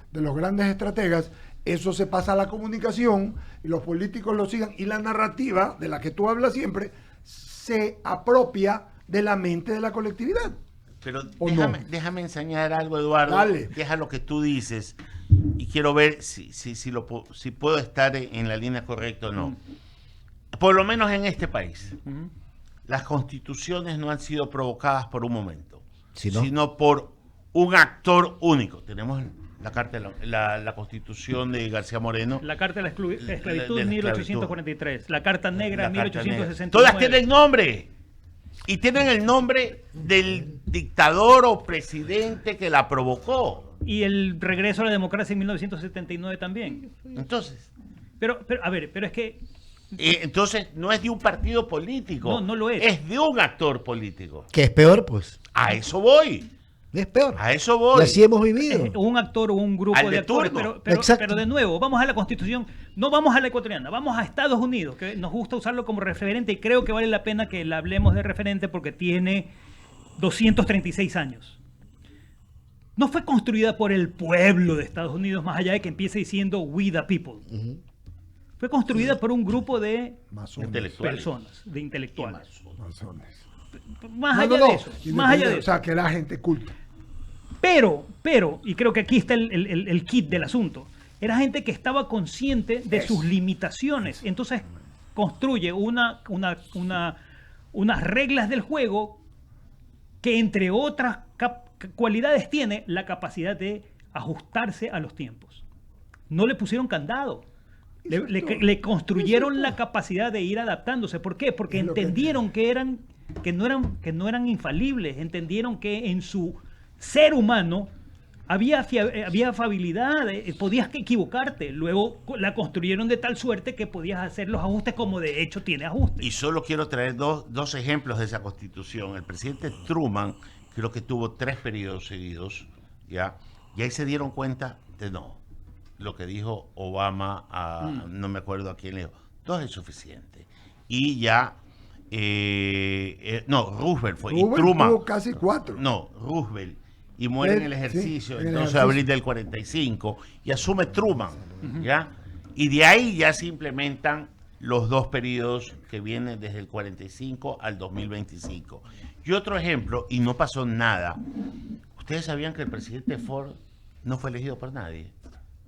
estrategas. Eso se pasa a la comunicación y los políticos lo sigan. Y la narrativa de la que tú hablas siempre se apropia de la mente de la colectividad. Pero déjame enseñar algo, Eduardo. Dale. Deja lo que tú dices y quiero ver si puedo estar en la línea correcta o no. Por lo menos en este país, las constituciones no han sido provocadas por un momento, sino por un actor único. Tenemos la carta de la Constitución de García Moreno. La Carta de la Esclavitud de 1843. La Carta Negra de 1869. Todas tienen nombre. Y tienen el nombre del dictador o presidente que la provocó. Y el regreso a la democracia en 1979 también. Entonces. Pero es que... entonces no es de un partido político. No lo es. Es de un actor político. ¿Qué es peor, pues? A eso voy. Es peor. A eso voy. Y así hemos vivido. Un actor o un grupo de actores. Pero de nuevo, vamos a la Constitución. No vamos a la ecuatoriana, vamos a Estados Unidos, que nos gusta usarlo como referente y creo que vale la pena que la hablemos de referente porque tiene 236 años. No fue construida por el pueblo de Estados Unidos, más allá de que empiece diciendo "We the people". Fue construida por un grupo de intelectuales. personas, de intelectuales. más allá de eso. Más allá de O sea, que era gente culta. Pero, y creo que aquí está el kit del asunto, era gente que estaba consciente de sus limitaciones. Entonces construye unas reglas del juego que, entre otras cualidades, tiene la capacidad de ajustarse a los tiempos. No le pusieron candado. Le construyeron la capacidad de ir adaptándose. ¿Por qué? Porque entendieron que no eran infalibles. Entendieron que en su ser humano había afabilidad, podías equivocarte. Luego la construyeron de tal suerte que podías hacer los ajustes, como de hecho tiene ajustes. Y solo quiero traer dos ejemplos de esa constitución. El presidente Truman creo que tuvo 3 periodos seguidos, ¿ya? Y ahí se dieron cuenta de lo que dijo Obama, no me acuerdo a quién le dijo, 2 es suficiente. Y ya, Roosevelt fue, y Truman tuvo casi 4. No, Roosevelt, y muere en el ejercicio, sí, entonces abril del 45, y asume Truman, ¿ya? Y de ahí ya se implementan los 2 periodos que vienen desde el 45 al 2025. Y otro ejemplo, y no pasó nada, ¿ustedes sabían que el presidente Ford no fue elegido por nadie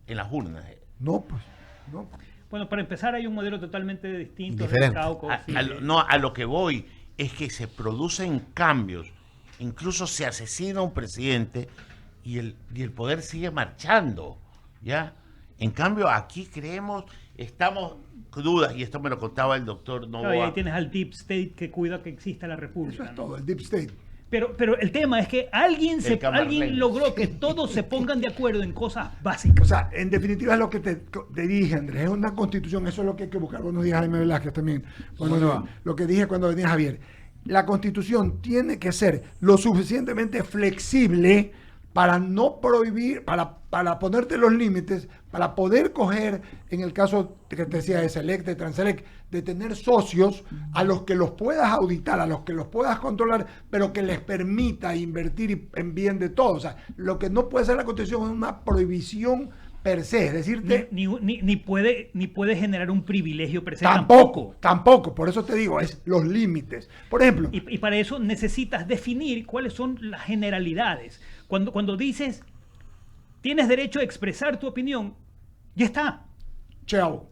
en las urnas? No, pues, no. Bueno, para empezar hay un modelo totalmente distinto. Diferente. A lo que voy es que se producen cambios, incluso se asesina a un presidente y el poder sigue marchando, ¿ya? En cambio, aquí estamos dudas, y esto me lo contaba el doctor Novoa. Claro, y ahí tienes al Deep State que cuida que exista la República. Eso es todo, el Deep State. Pero el tema es que alguien logró que todos se pongan de acuerdo en cosas básicas. O sea, en definitiva es lo que te dije, Andrés, es una constitución, eso es lo que hay que buscar. Buenos días, Jaime Velázquez también. Bueno, lo que dije cuando venía Javier. La constitución tiene que ser lo suficientemente flexible para no prohibir, para ponerte los límites, para poder coger, en el caso que te decía de Select, de Transelect, de tener socios a los que los puedas auditar, a los que los puedas controlar, pero que les permita invertir en bien de todos. O sea, lo que no puede ser la constitución es una prohibición per se, es decir, ni puede generar un privilegio per se. Tampoco, por eso te digo, es los límites. Por ejemplo. Y para eso necesitas definir cuáles son las generalidades. Cuando dices, tienes derecho a expresar tu opinión, ya está. Chao.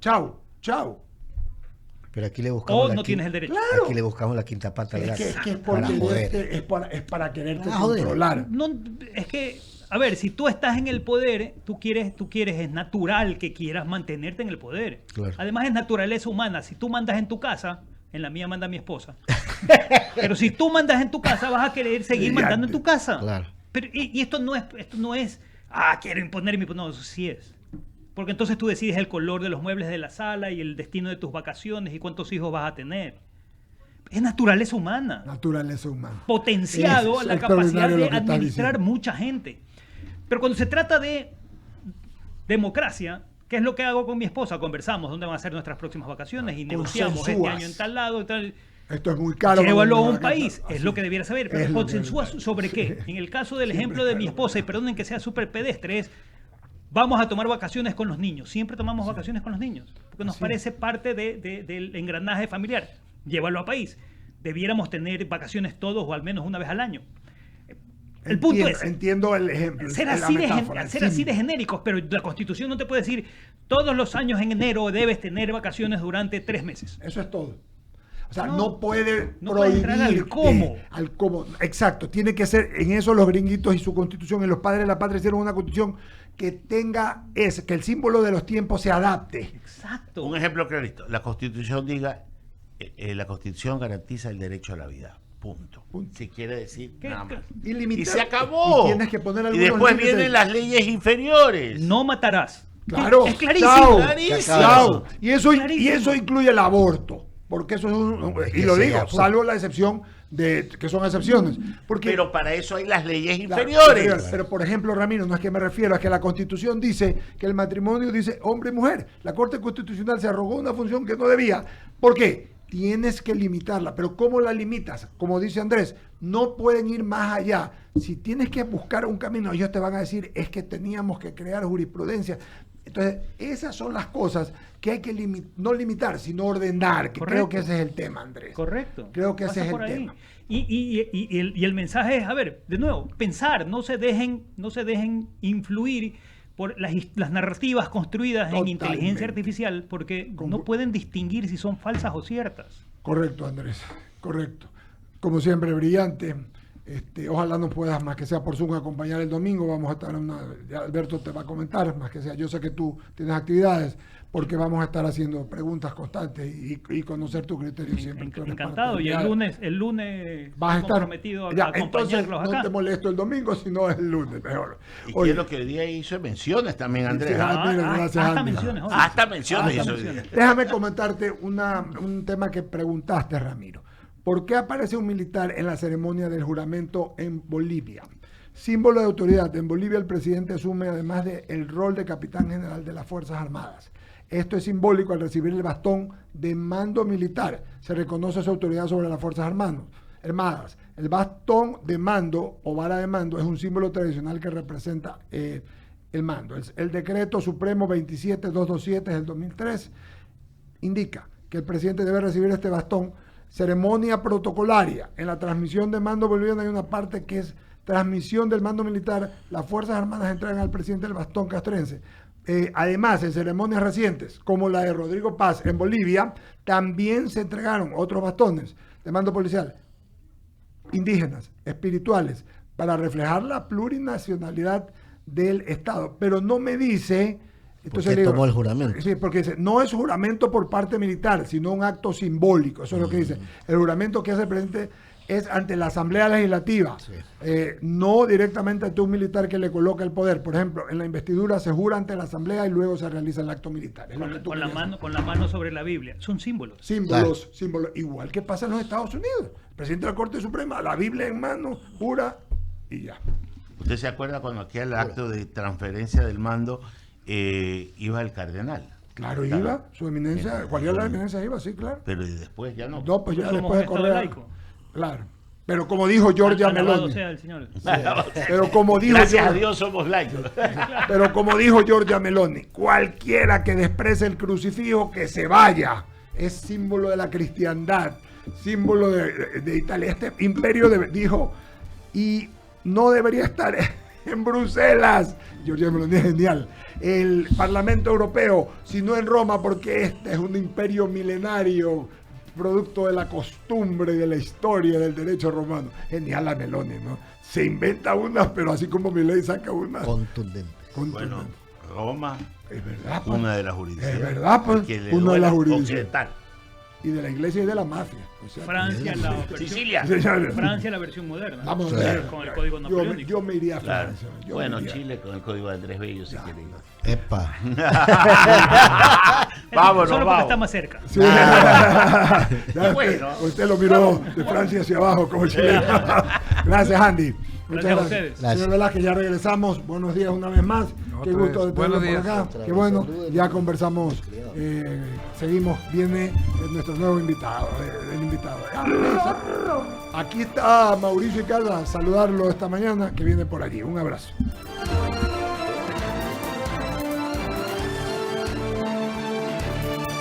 Pero aquí le buscamos tienes el derecho. Claro. Aquí le buscamos la quinta pata al gato. Es para quererte controlar. No, es que, a ver, si tú estás en el poder, tú quieres, es natural que quieras mantenerte en el poder. Claro. Además es naturaleza humana. Si tú mandas en tu casa, en la mía manda mi esposa. Pero si tú mandas en tu casa, vas a querer seguir mandando en tu casa. Claro. Pero, y esto no es, quiero imponer mi... No, eso sí es. Porque entonces tú decides el color de los muebles de la sala y el destino de tus vacaciones y cuántos hijos vas a tener. Es naturaleza humana. Naturaleza humana. Potenciado a la capacidad de administrar mucha gente. Pero cuando se trata de democracia, ¿qué es lo que hago con mi esposa? Conversamos dónde van a ser nuestras próximas vacaciones y negociamos este año en tal lado y tal. Esto es muy caro. Llévalo a un país, es lo que debiera saber. Pero consensúas sobre qué. En el caso del ejemplo de mi esposa, y perdonen que sea súper pedestre, es vamos a tomar vacaciones con los niños. Siempre tomamos vacaciones con los niños, porque nos parece parte del engranaje familiar. Llévalo a país. Debiéramos tener vacaciones todos o al menos una vez al año. El punto es... Entiendo el ejemplo. Ser así de genéricos, pero la Constitución no te puede decir todos los años en enero debes tener vacaciones durante 3 meses. Eso es todo. O sea, no puede prohibir al cómo. Al cómo. Exacto. Tiene que ser, en eso los gringuitos y su constitución, y los padres de la patria hicieron una constitución que tenga que el símbolo de los tiempos se adapte. Exacto. Un ejemplo clarito. La constitución diga, la constitución garantiza el derecho a la vida. Punto. Si quiere decir nada más. Y se acabó. Y tienes que poner y después vienen las leyes inferiores. No matarás. Claro. Es clarísimo. Claro. Y eso incluye el aborto. Porque eso es y lo digo, salvo la excepción de que son excepciones. Pero para eso hay las leyes inferiores. Pero por ejemplo, Ramiro, no es que me refiero, es que la Constitución dice que el matrimonio dice hombre y mujer. La Corte Constitucional se arrogó una función que no debía. ¿Por qué? Tienes que limitarla, pero ¿cómo la limitas? Como dice Andrés, no pueden ir más allá. Si tienes que buscar un camino, ellos te van a decir, es que teníamos que crear jurisprudencia. Entonces, esas son las cosas que hay que no limitar, sino ordenar, que creo que ese es el tema, Andrés. Correcto. Creo que ese es el por ahí. tema. Y el mensaje es, a ver, de nuevo, pensar, no se dejen influir por las narrativas construidas en inteligencia artificial, porque no pueden distinguir si son falsas o ciertas. Correcto, Andrés, correcto. Como siempre, brillante. Ojalá nos puedas, más que sea por Zoom, acompañar el domingo. Vamos a estar ya Alberto te va a comentar, más que sea. Yo sé que tú tienes actividades, porque vamos a estar haciendo preguntas constantes y conocer tu criterio siempre. Encantado. Y el lunes vas a estar comprometido a entonces acompañarlos acá. No te molesto el domingo, sino el lunes, mejor. Y quiero que hoy día hizo menciones también, Andrés. Gracias, hasta Andy. menciones. Hasta menciones. Déjame comentarte un tema que preguntaste, Ramiro. ¿Por qué aparece un militar en la ceremonia del juramento en Bolivia? Símbolo de autoridad. En Bolivia el presidente asume además el rol de capitán general de las Fuerzas Armadas. Esto es simbólico al recibir el bastón de mando militar. Se reconoce su autoridad sobre las Fuerzas Armadas. El bastón de mando o vara de mando es un símbolo tradicional que representa el mando. El decreto supremo 27227 del 2003 indica que el presidente debe recibir este bastón. Ceremonia protocolaria. En la transmisión de mando boliviano hay una parte que es transmisión del mando militar. Las Fuerzas Armadas entregan al presidente el bastón castrense. Además, en ceremonias recientes, como la de Rodrigo Paz en Bolivia, también se entregaron otros bastones de mando policial, indígenas, espirituales, para reflejar la plurinacionalidad del Estado. Pero no me dice... Entonces tomó el juramento. Sí, porque dice, no es juramento por parte militar, sino un acto simbólico. Eso es lo que dice. El juramento que hace el presidente es ante la Asamblea Legislativa, no directamente ante un militar que le coloca el poder. Por ejemplo, en la investidura se jura ante la Asamblea y luego se realiza el acto militar. Con la mano sobre la Biblia. Son símbolos. Símbolos. Igual que pasa en los Estados Unidos. El presidente de la Corte Suprema, la Biblia en mano, jura y ya. ¿Usted se acuerda cuando aquí el acto de transferencia del mando iba el cardenal? Claro, iba, su eminencia, cualquier eminencia iba, sí, claro. Pero y después ya no. No, pues ya después de Correa. Claro. Pero como dijo Giorgia Meloni. Sea el Señor. Sí. Pero como dijo Gracias a Dios somos laicos. Pero como dijo Giorgia Meloni, cualquiera que desprecie el crucifijo que se vaya. Es símbolo de la cristiandad, símbolo de Italia. Este imperio dijo, y no debería estar en Bruselas. Giorgia Meloni es genial. El Parlamento Europeo, sino en Roma, porque este es un imperio milenario, producto de la costumbre, de la historia, del derecho romano. Genial la Meloni, ¿no? Se inventa una, pero así como Milei saca una. Contundente. Bueno, Roma es verdad, pues, una de las jurisdicciones. Es verdad, pues, una de las jurisdicciones. Y de la iglesia y de la mafia. O sea, Francia, la versión, Sicilia. Francia, la versión moderna. Vamos a ver. Con el código napoleónico. Yo me iría a Francia. Claro. Bueno, Chile con el código de Andrés Bello, si quieren. Epa. Vámonos, solo porque vamos. está más cerca. Sí. Bueno. Usted lo miró de Francia hacia abajo como chileno. Gracias, Andy. Muchas Gracias a ustedes. Señor Velázquez, ya regresamos. Buenos días una vez más. Qué gusto de tenerlo por acá. Qué bueno, ya conversamos. Seguimos, viene nuestro nuevo invitado. El invitado. Aquí está Mauricio y Carla. Saludarlo esta mañana, que viene por allí. Un abrazo.